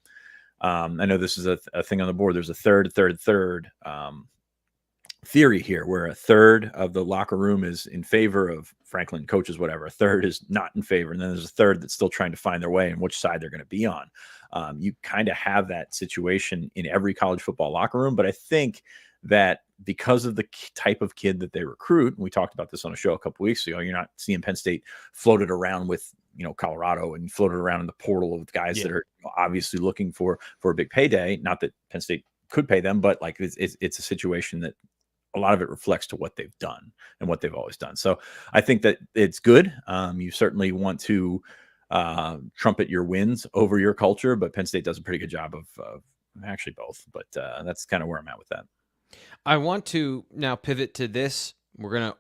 I know this is a thing on the board. There's a third theory here, where a third of the locker room is in favor of Franklin, coaches, whatever. A third is not in favor. And then there's a third that's still trying to find their way and which side they're going to be on. You kind of have that situation in every college football locker room. But I think that because of the type of kid that they recruit, and we talked about this on a show a couple weeks ago, you're not seeing Penn State floated around with, Colorado and floated around in the portal with guys that are obviously looking for a big payday. Not that Penn State could pay them, but like it's a situation that a lot of it reflects to what they've done and what they've always done. So I think that it's good. You certainly want to trumpet your wins over your culture, but Penn State does a pretty good job of actually both. But that's kind of where I'm at with that. I want to now pivot to this. We're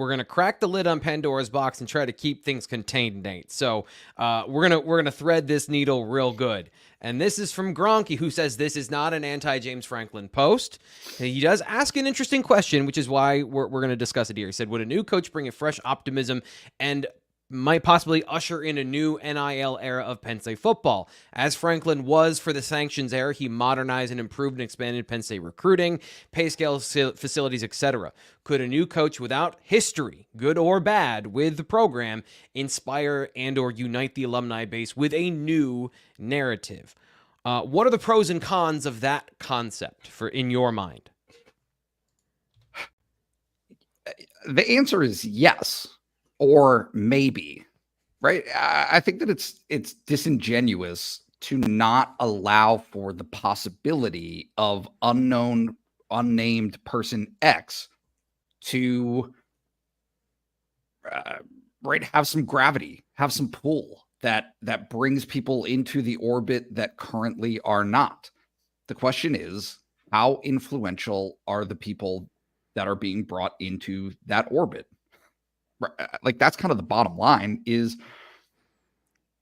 gonna crack the lid on Pandora's box and try to keep things contained, Nate. So we're gonna thread this needle real good. And this is from Gronky, who says this is not an anti-James Franklin post. And he does ask an interesting question, which is why we're going to discuss it here. He said, would a new coach bring a fresh optimism and might possibly usher in a new NIL era of Penn State football? As Franklin was for the sanctions era, he modernized and improved and expanded Penn State recruiting, pay scale facilities, etc. Could a new coach without history, good or bad, with the program inspire and or unite the alumni base with a new narrative? What are the pros and cons of that concept in your mind? The answer is yes. Or maybe, right? I think that it's disingenuous to not allow for the possibility of unnamed person X to have some gravity, have some pull that brings people into the orbit that currently are not. The question is, how influential are the people that are being brought into that orbit? Like, that's kind of the bottom line is,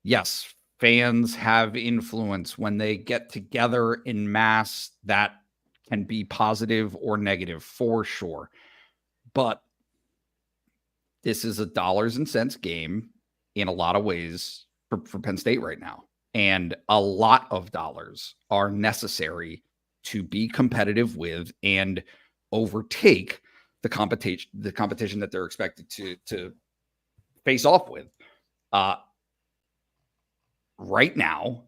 yes, fans have influence when they get together in mass. That can be positive or negative for sure. But this is a dollars and cents game in a lot of ways for Penn State right now. And a lot of dollars are necessary to be competitive with and overtake the competition that they're expected to face off with. Right now,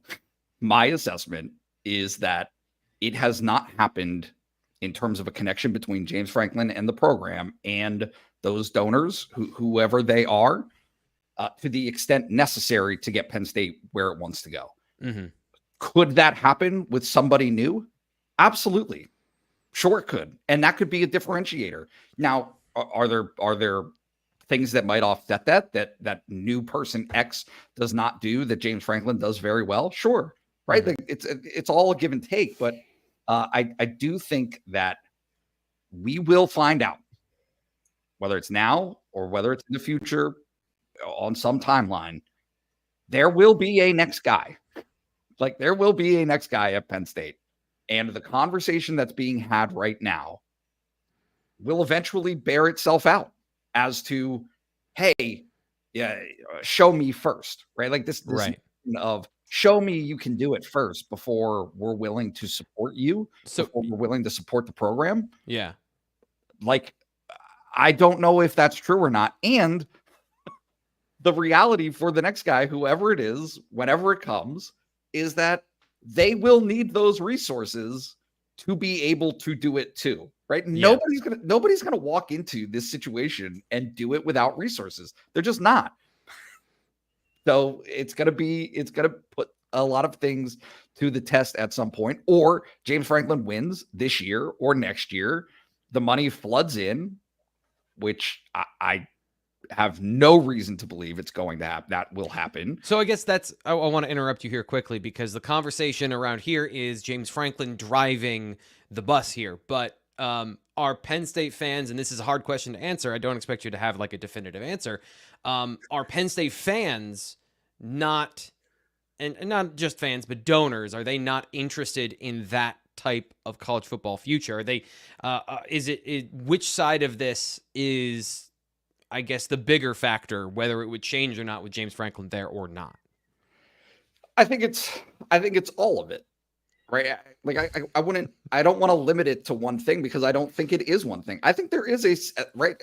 my assessment is that it has not happened in terms of a connection between James Franklin and the program and those donors, whoever they are, to the extent necessary to get Penn State where it wants to go. Mm-hmm. Could that happen with somebody new? Absolutely. Sure, it could. And that could be a differentiator. Now, are there things that might offset that new person X does not do that James Franklin does very well? Sure. Right. Mm-hmm. It's all a give and take, but I do think that we will find out, whether it's now or whether it's in the future on some timeline, there will be a next guy. Like, there will be a next guy at Penn State. And the conversation that's being had right now will eventually bear itself out as to, hey, yeah, show me first, right? Like this right. Of show me you can do it first before we're willing to support you, before we're willing to support the program. Yeah. Like, I don't know if that's true or not. And the reality for the next guy, whoever it is, whenever it comes, is that they will need those resources to be able to do it too, right? Yeah. Nobody's gonna walk into this situation and do it without resources. They're just not. So it's gonna put a lot of things to the test at some point. Or James Franklin wins this year or next year, the money floods in, which I have no reason to believe it's going to happen. That will happen. So I guess I want to interrupt you here quickly because the conversation around here is James Franklin driving the bus here. But are Penn State fans, and this is a hard question to answer, I don't expect you to have like a definitive answer. Are Penn State fans not, and not just fans, but donors, are they not interested in that type of college football future? Are they, which side of this is, I guess, the bigger factor, whether it would change or not with James Franklin there or not? I think it's all of it, right? Like I don't want to limit it to one thing because I don't think it is one thing. I think there is right.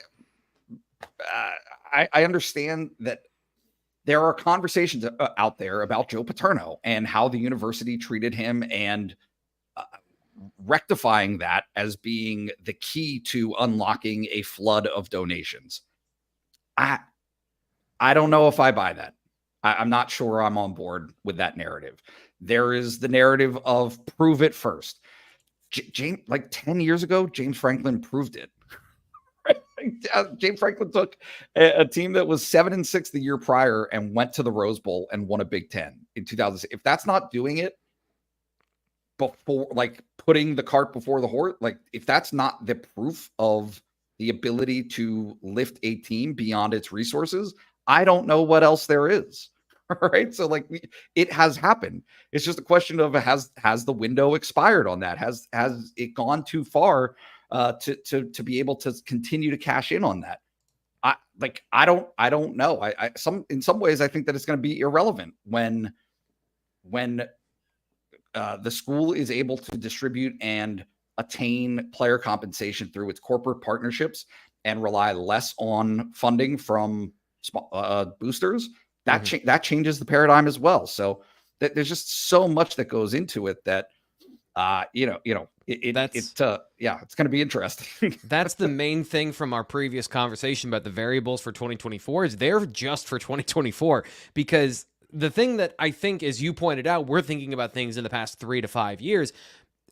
I understand that there are conversations out there about Joe Paterno and how the university treated him and rectifying that as being the key to unlocking a flood of donations. I don't know if I buy that. I'm not sure I'm on board with that narrative. There is the narrative of prove it first. James, like 10 years ago, James Franklin proved it. James Franklin took a team that was 7-6 the year prior and went to the Rose Bowl and won a Big Ten in 2006. If that's not doing it before, like putting the cart before the horse, like if that's not the proof of the ability to lift a team beyond its resources, I don't know what else there is. All right. So like it has happened. It's just a question of has the window expired on that? Has it gone too far to be able to continue to cash in on that? I don't know. In some ways I think that it's going to be irrelevant when the school is able to distribute and attain player compensation through its corporate partnerships and rely less on funding from boosters. That changes the paradigm as well. So there's just so much that goes into it that it's going to be interesting. That's the main thing from our previous conversation about the variables for 2024 is they're just for 2024, because the thing that I think, as you pointed out, we're thinking about things in the past 3 to 5 years,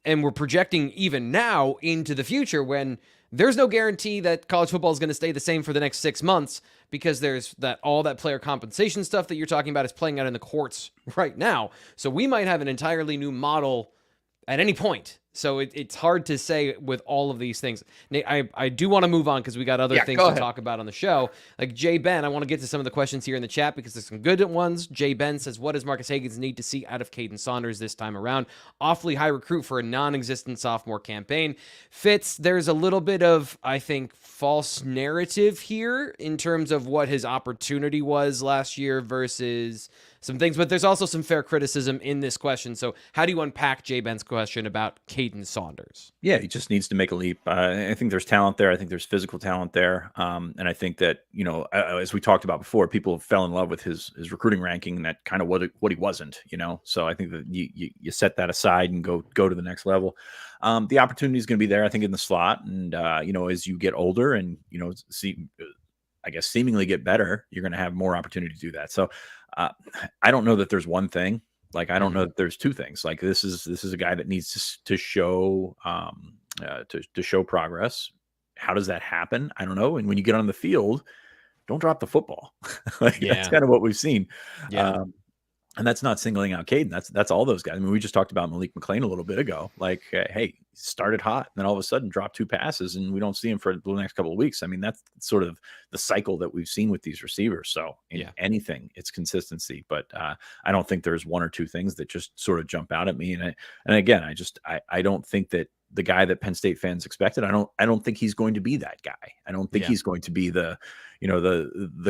and we're projecting even now into the future when there's no guarantee that college football is going to stay the same for the next 6 months, because there's all that player compensation stuff that you're talking about is playing out in the courts right now. So we might have an entirely new model at any point. So it's hard to say with all of these things. Nate, I do want to move on because we got other things to talk about on the show. Like Jay Ben, I want to get to some of the questions here in the chat because there's some good ones. Jay Ben says, what does Marcus Hagans need to see out of Kaden Saunders this time around? Awfully high recruit for a non-existent sophomore campaign. Fitz, there's a little bit of, I think, false narrative here in terms of what his opportunity was last year versus some things, but there's also some fair criticism in this question. So how do you unpack Jay Ben's question about Kaden Saunders? Yeah, he just needs to make a leap. I think there's talent there. I think there's physical talent there. And I think that, as we talked about before, people fell in love with his recruiting ranking and that kind of what he wasn't, So I think that you set that aside and go to the next level. The opportunity is going to be there, I think, in the slot. And, as you get older and, seemingly get better, you're going to have more opportunity to do that. So I don't know that there's one thing. Like, I don't know that there's two things. Like, this is a guy that needs to show to show progress. How does that happen? I don't know. And when you get on the field, don't drop the football. That's kind of what we've seen. Yeah. And that's not singling out Kaden. That's all those guys. I mean, we just talked about Malik McClain a little bit ago. Like, hey, started hot, and then all of a sudden dropped 2 passes, and we don't see him for the next couple of weeks. I mean, that's sort of the cycle that we've seen with these receivers. So in anything, it's consistency. But I don't think there's one or two things that just sort of jump out at me. And again, I don't think that the guy that Penn State fans expected, I don't think he's going to be that guy. I don't think he's going to be the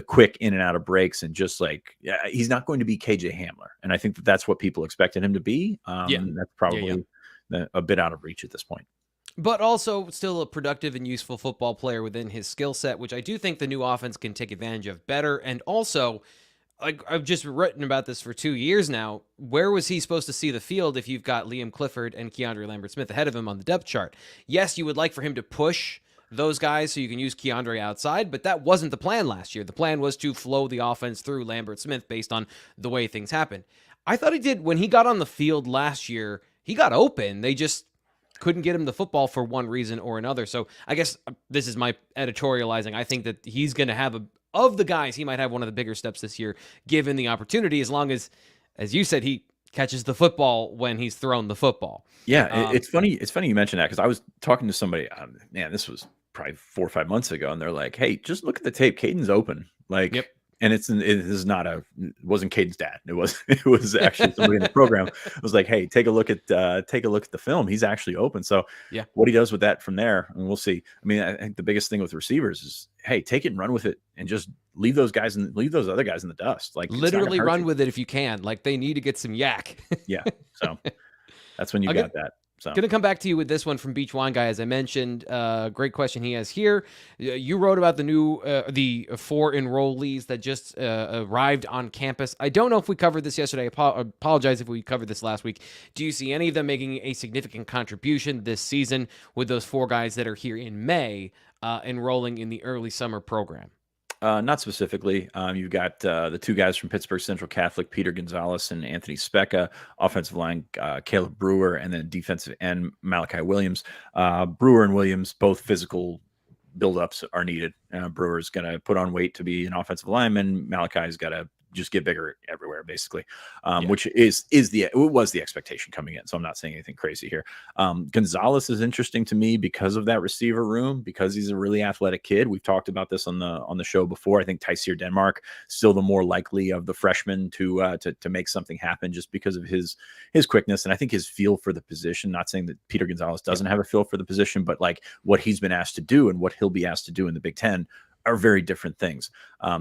quick in and out of breaks and just he's not going to be KJ Hamler. And I think that's what people expected him to be. That's probably a bit out of reach at this point. But also still a productive and useful football player within his skill set, which I do think the new offense can take advantage of better. And also, I've just written about this for 2 years now. Where was he supposed to see the field if you've got Liam Clifford and Keandre Lambert-Smith ahead of him on the depth chart? Yes, you would like for him to push those guys so you can use Keandre outside, but that wasn't the plan last year. The plan was to flow the offense through Lambert-Smith based on the way things happen. I thought he did, when he got on the field last year, he got open. They just couldn't get him the football for one reason or another. So I guess this is my editorializing. I think that he's going to have of the guys, he might have one of the bigger steps this year, given the opportunity, as long as you said, he catches the football when he's thrown the football. Yeah, it's funny. It's funny you mentioned that, because I was talking to somebody. Man, this was probably 4 or 5 months ago, and they're like, "Hey, just look at the tape. Caden's open." Like, Yep. And it wasn't Caden's dad. It was actually somebody in the program. It was like, "Hey, take a look at the film. He's actually open." So yeah, what he does with that from there, and we'll see. I mean, I think the biggest thing with receivers is, hey, take it and run with it, and just leave those other guys in the dust. Like, literally run with it if you can. Like, they need to get some yak. Yeah. So that's when you got that. So going to come back to you with this one from Beach Wine Guy, as I mentioned. Great question he has here. You wrote about the new the 4 enrollees that just arrived on campus. I don't know if we covered this yesterday. I apologize if we covered this last week. Do you see any of them making a significant contribution this season with those 4 guys that are here in May enrolling in the early summer program? Not specifically. You've got the 2 guys from Pittsburgh Central Catholic, Peter Gonzalez and Anthony Specca, offensive line, Caleb Brewer, and then defensive end, Malachi Williams. Brewer and Williams, both physical buildups are needed. Brewer's going to put on weight to be an offensive lineman. Malachi's got to just get bigger everywhere, basically, which was the expectation coming in. So I'm not saying anything crazy here. Gonzalez is interesting to me because of that receiver room, because he's a really athletic kid. We've talked about this on the show before. I think Tyseer Denmark still the more likely of the freshmen to make something happen, just because of his quickness, and I think his feel for the position. Not saying that Peter Gonzalez doesn't have a feel for the position, but like what he's been asked to do and what he'll be asked to do in the Big Ten are very different things.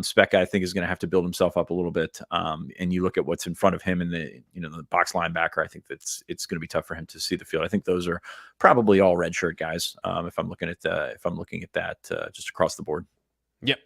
Specca, I think, is going to have to build himself up a little bit. And you look at what's in front of him in the box linebacker. I think it's going to be tough for him to see the field. I think those are probably all redshirt guys. If I'm looking at that just across the board. Yep.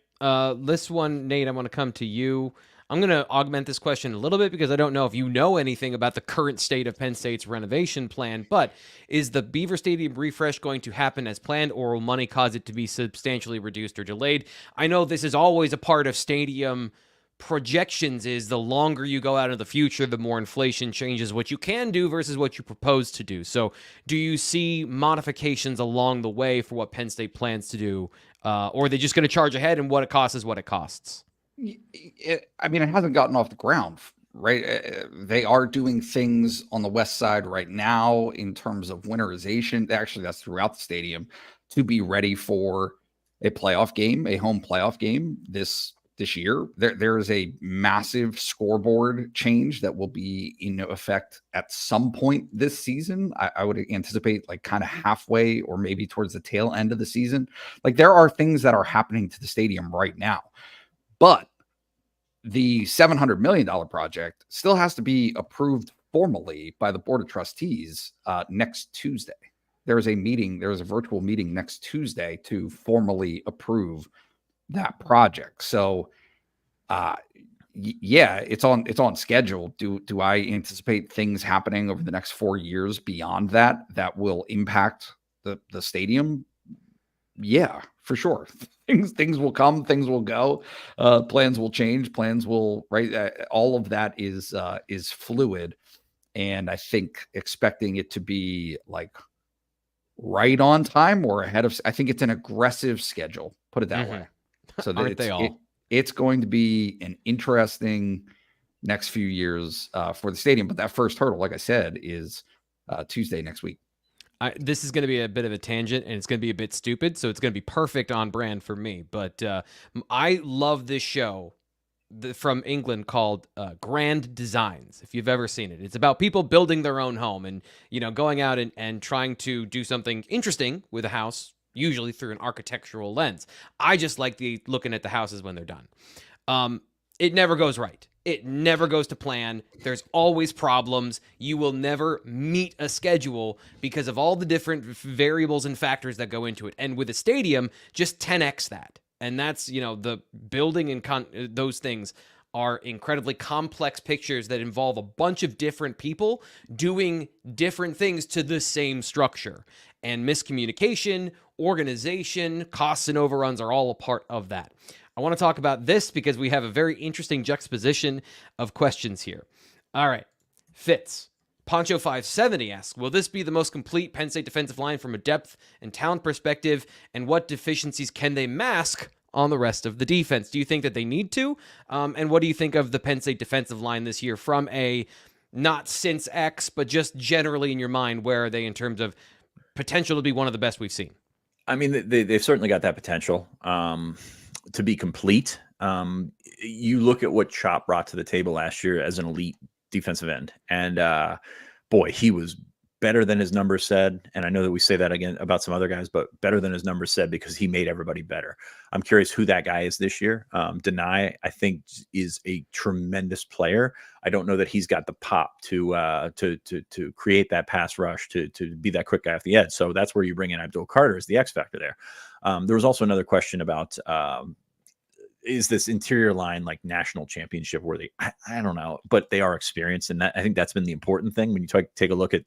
This one, Nate, I want to come to you. I'm going to augment this question a little bit because I don't know if you know anything about the current state of Penn State's renovation plan, but is the Beaver Stadium refresh going to happen as planned, or will money cause it to be substantially reduced or delayed? I know this is always a part of stadium projections, is the longer you go out into the future, the more inflation changes what you can do versus what you propose to do. So do you see modifications along the way for what Penn State plans to do, or are they just going to charge ahead and what it costs is what it costs? I mean, it hasn't gotten off the ground, right? They are doing things on the west side right now in terms of winterization. Actually, that's throughout the stadium to be ready for a playoff game, a home playoff game this year. There is a massive scoreboard change that will be in effect at some point this season. I would anticipate like kind of halfway or maybe towards the tail end of the season. Like, there are things that are happening to the stadium right now. But the $700 million project still has to be approved formally by the Board of Trustees next Tuesday. There is a virtual meeting next Tuesday to formally approve that project. So, yeah, it's on schedule. Do I anticipate things happening over the next 4 years beyond that will impact the stadium? Yeah, for sure. Things will come, things will go, plans will change, all of that is fluid. And I think expecting it to be like right on time or ahead of, I think it's an aggressive schedule, put it that way. So it's going to be an interesting next few years for the stadium. But that first hurdle, like I said, is Tuesday next week. This is going to be a bit of a tangent, and it's going to be a bit stupid, so it's going to be perfect on brand for me. But I love this show from England called Grand Designs, if you've ever seen it. It's about people building their own home and, going out and trying to do something interesting with a house, usually through an architectural lens. I just like looking at the houses when they're done. It never goes right. It never goes to plan. There's always problems. You will never meet a schedule because of all the different variables and factors that go into it. And with a stadium, just 10x that. And that's, the building and those things are incredibly complex pictures that involve a bunch of different people doing different things to the same structure. And miscommunication, organization, costs and overruns are all a part of that. I want to talk about this because we have a very interesting juxtaposition of questions here. All right. Fitz. Poncho 570 asks, will this be the most complete Penn State defensive line from a depth and talent perspective, and what deficiencies can they mask on the rest of the defense. Do you think that they need to? And what do you think of the Penn State defensive line this year from a not since X, but just generally in your mind, where are they in terms of potential to be one of the best we've seen? I mean, they've certainly got that potential to be complete. You look at what Chop brought to the table last year as an elite defensive end, and boy, he was better than his numbers said. And I know that we say that again about some other guys, but better than his numbers said because he made everybody better. I'm curious who that guy is this year. Nittany, I think, is a tremendous player. I don't know that he's got the pop to create that pass rush, to be that quick guy off the edge. So that's where you bring in Abdul Carter as the X factor there. There was also another question about is this interior line like national championship worthy? I don't know, but they are experienced, and I think that's been the important thing when you take a look at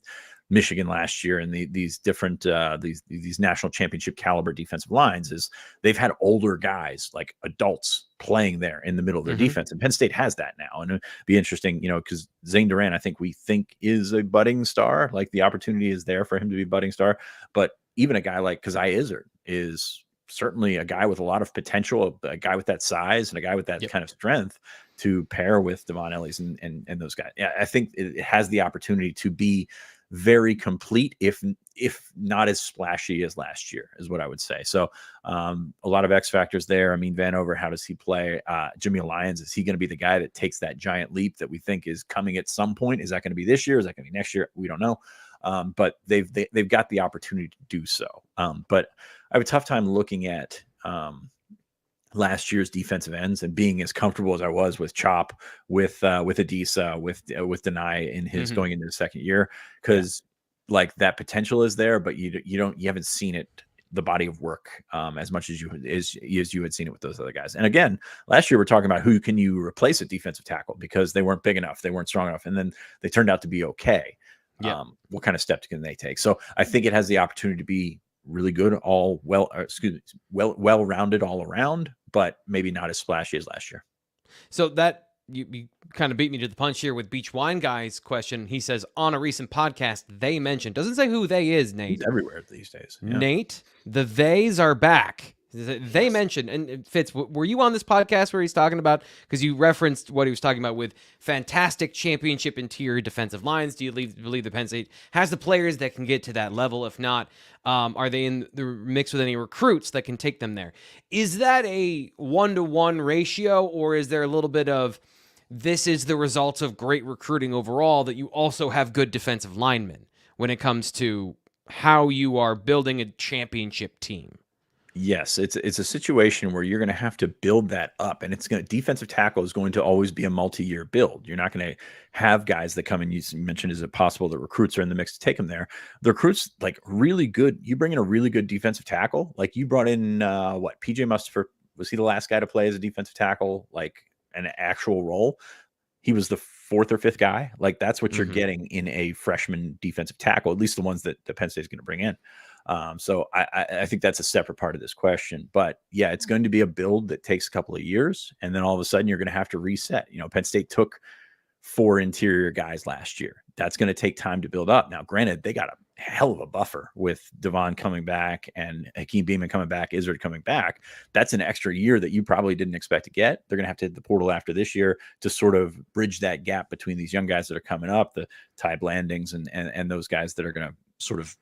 Michigan last year and these different these national championship caliber defensive lines is they've had older guys, like adults, playing there in the middle of their defense, and Penn State has that now. And it'd be interesting, because Zane Duran, I think we think is a budding star. Like the opportunity is there for him to be a budding star, but even a guy like Kazai Izzard is certainly a guy with a lot of potential, a guy with that size and a guy with that kind of strength to pair with Devon Ellies and those guys. Yeah, I think it has the opportunity to be very complete, if not as splashy as last year, is what I would say. So a lot of X factors there. I mean, Vanover, how does he play? Jimmy Lyons, is he going to be the guy that takes that giant leap that we think is coming at some point? Is that going to be this year? Is that going to be next year? We don't know. But they've got the opportunity to do so. But I have a tough time looking at last year's defensive ends and being as comfortable as I was with Chop, with Adisa, with Nittany in his going into the second year, because like that potential is there, but you haven't seen it, the body of work, as much as you had seen it with those other guys. And again, last year we're talking about who can you replace at defensive tackle because they weren't big enough, they weren't strong enough, and then they turned out to be okay. What kind of steps can they take? So I think it has the opportunity to be really good, well-rounded all around, but maybe not as splashy as last year. So that you kind of beat me to the punch here with Beach Wine Guy's question. He says on a recent podcast, they mentioned, doesn't say who they is, Nate. He's everywhere these days. Yeah. Nate, the theys are back. They mentioned, and Fitz, were you on this podcast where he's talking about, because you referenced what he was talking about with fantastic championship interior defensive lines. Do you believe that Penn State has the players that can get to that level? If not, are they in the mix with any recruits that can take them there? Is that a 1-to-1 ratio, or is there a little bit of this is the results of great recruiting overall, that you also have good defensive linemen when it comes to how you are building a championship team? Yes, it's a situation where you're going to have to build that up, and defensive tackle is going to always be a multi-year build. You're not going to have guys that come in. You mentioned, is it possible that recruits are in the mix to take them there? The recruits, like, really good. You bring in a really good defensive tackle, like you brought in PJ Mustipher. Was he the last guy to play as a defensive tackle, like an actual role? He was the fourth or fifth guy. Like that's what you're getting in a freshman defensive tackle, at least the ones that the Penn State is going to bring in. So I think that's a separate part of this question, but yeah, it's going to be a build that takes a couple of years, and then all of a sudden you're going to have to reset. Penn State took 4 interior guys last year. That's going to take time to build up. Now, granted, they got a hell of a buffer with Devon coming back and Hakeem Beamon coming back, Izzard coming back. That's an extra year that you probably didn't expect to get. They're going to have to hit the portal after this year to sort of bridge that gap between these young guys that are coming up, the Ty Blandings and those guys that are going to sort of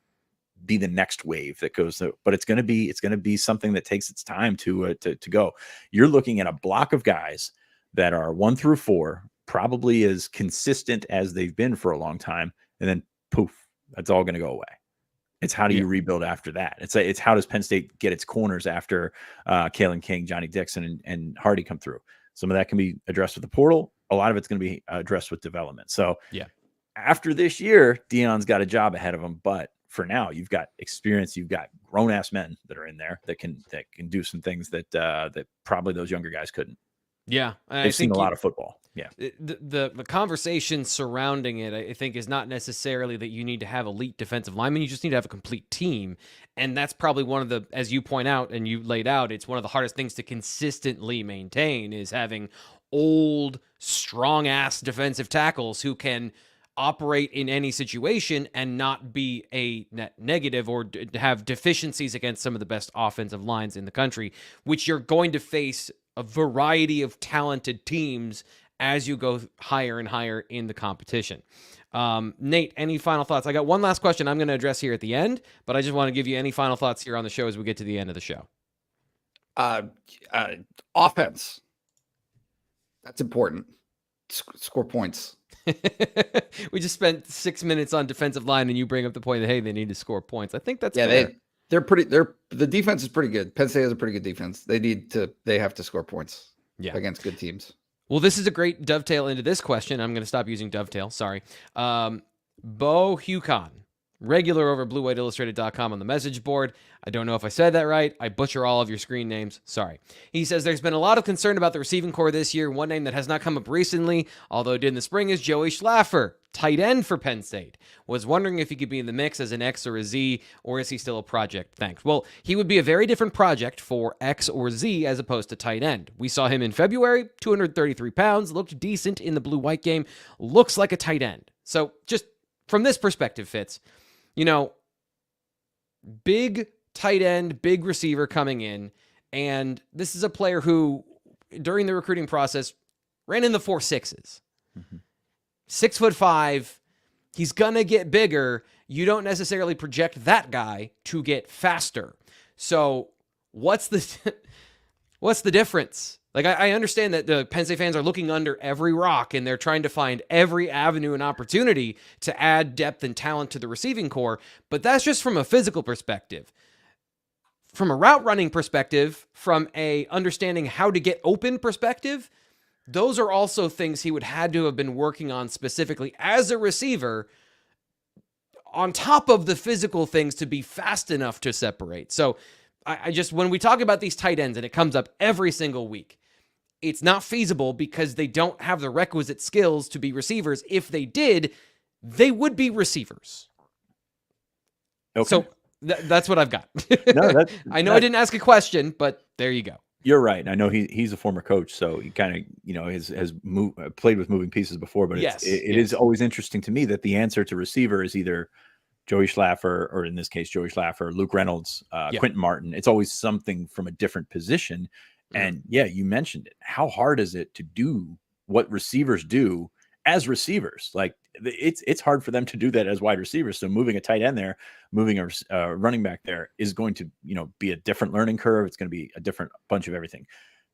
be the next wave that goes through. But it's going to be something that takes its time to go. You're looking at a block of guys that are 1 through 4, probably as consistent as they've been for a long time, and then poof, that's all going to go away. It's how do you rebuild after that? It's how does Penn State get its corners after Kalen King, Johnny Dixon, and Hardy come through? Some of that can be addressed with the portal. A lot of it's going to be addressed with development. So after this year, Deion's got a job ahead of him, but for now, you've got experience, you've got grown-ass men that are in there that can do some things that probably those younger guys couldn't. Yeah, they've seen a lot of football. Yeah, the conversation surrounding it, I think, is not necessarily that you need to have elite defensive linemen. You just need to have a complete team, and that's probably one of the, as you point out and you laid out, it's one of the hardest things to consistently maintain is having old, strong-ass defensive tackles who can operate in any situation and not be a net negative or have deficiencies against some of the best offensive lines in the country, which you're going to face a variety of talented teams as you go higher and higher in the competition. Nate, any final thoughts? I got one last question I'm going to address here at the end, but I just want to give you any final thoughts here on the show as we get to the end of the show. Offense. That's important. Score points. We just spent 6 minutes on defensive line, and you bring up the point that, hey, they need to score points. I think that's fair. The defense is pretty good. Penn State has a pretty good defense. They have to score points against good teams. Well, this is a great dovetail into this question. I'm going to stop using dovetail. Sorry. Bo Hucon, regular over BlueWhiteIllustrated.com on the message board. I don't know if I said that right. I butcher all of your screen names. Sorry. He says there's been a lot of concern about the receiving core this year. One name that has not come up recently, although did in the spring, is Joey Schlaffer, tight end for Penn State. Was wondering if he could be in the mix as an X or a Z, or is he still a project? Thanks. Well, he would be a very different project for X or Z as opposed to tight end. We saw him in February, 233 pounds, looked decent in the blue-white game, looks like a tight end. So just from this perspective, Fitz, big tight end, big receiver coming in, and this is a player who, during the recruiting process, ran in the 4.6s. 6'5", he's gonna get bigger. You don't necessarily project that guy to get faster. So what's the difference? Like, I understand that the Penn State fans are looking under every rock and they're trying to find every avenue and opportunity to add depth and talent to the receiving core, but that's just from a physical perspective. From a route running perspective, from a understanding how to get open perspective, those are also things he would had to have been working on specifically as a receiver, on top of the physical things to be fast enough to separate. So I just, when we talk about these tight ends, and it comes up every single week, it's not feasible because they don't have the requisite skills to be receivers. If they did, they would be receivers. Okay. So that's what I've got. No, I know I didn't ask a question, but there you go. You're right. I know he's a former coach, so he kind of has played with moving pieces before. But it is always interesting to me that the answer to receiver is either Joey Schlaffer, or in this case, Joey Schlaffer, Luke Reynolds, Quentin Martin. It's always something from a different position. And you mentioned it. How hard is it to do what receivers do as receivers? Like, it's hard for them to do that as wide receivers. So moving a tight end there, moving a running back there is going to, be a different learning curve. It's going to be a different bunch of everything.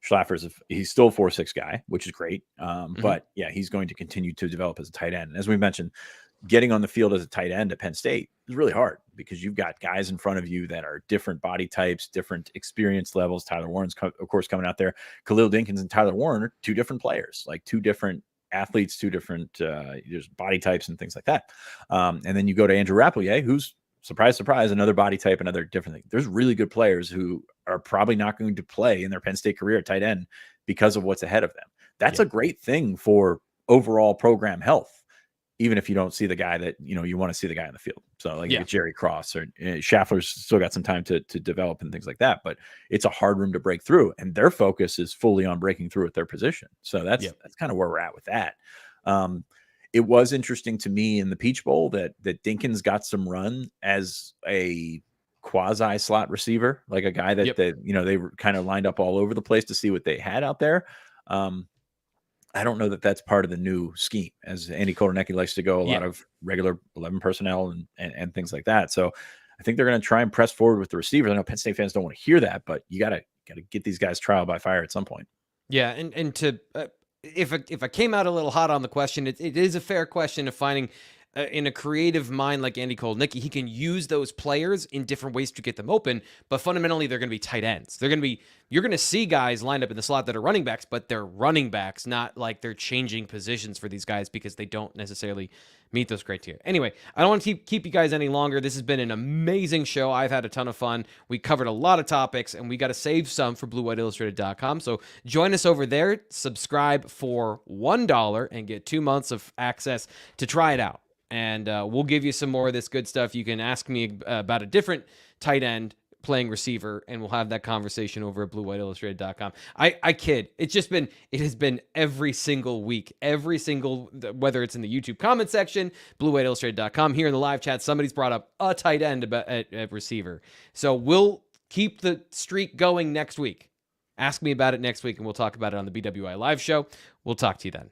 Schlaffer's he's still a 4.6 guy, which is great. But he's going to continue to develop as a tight end. And as we mentioned, getting on the field as a tight end at Penn State is really hard because you've got guys in front of you that are different body types, different experience levels. Tyler Warren's, of course, coming out there. Khalil Dinkins and Tyler Warren are two different players, like two different athletes, two different there's body types and things like that. And then you go to Andrew Rappelier, who's, surprise, surprise, another body type, another different thing. There's really good players who are probably not going to play in their Penn State career at tight end because of what's ahead of them. That's a great thing for overall program health, even if you don't see the guy that, you want to see the guy in the field. So like Jerry Cross or Schaffler's still got some time to develop and things like that, but it's a hard room to break through, and their focus is fully on breaking through at their position. So that's kind of where we're at with that. It was interesting to me in the Peach Bowl that Dinkins got some run as a quasi slot receiver, like a guy that they were kind of lined up all over the place to see what they had out there. I don't know that that's part of the new scheme, as Andy Kotelnicki likes to go a lot of regular 11 personnel and things like that. So I think they're going to try and press forward with the receivers. I know Penn State fans don't want to hear that, but you got to get these guys trial by fire at some point. Yeah. And to, if I came out a little hot on the question, it is a fair question of finding in a creative mind like Andy Kotelnicki, he can use those players in different ways to get them open, but fundamentally they're going to be tight ends. You're going to see guys lined up in the slot that are running backs, but they're running backs, not like they're changing positions for these guys because they don't necessarily meet those criteria. Anyway, I don't want to keep you guys any longer. This has been an amazing show. I've had a ton of fun. We covered a lot of topics, and we got to save some for BlueWhiteIllustrated.com. So join us over there. Subscribe for $1 and get 2 months of access to try it out. And we'll give you some more of this good stuff. You can ask me about a different tight end playing receiver, and we'll have that conversation over at BlueWhiteIllustrated.com. I kid. It has been every single week, whether it's in the YouTube comment section, BlueWhiteIllustrated.com, here in the live chat, somebody's brought up a tight end at receiver. So we'll keep the streak going next week. Ask me about it next week, and we'll talk about it on the BWI Live show. We'll talk to you then.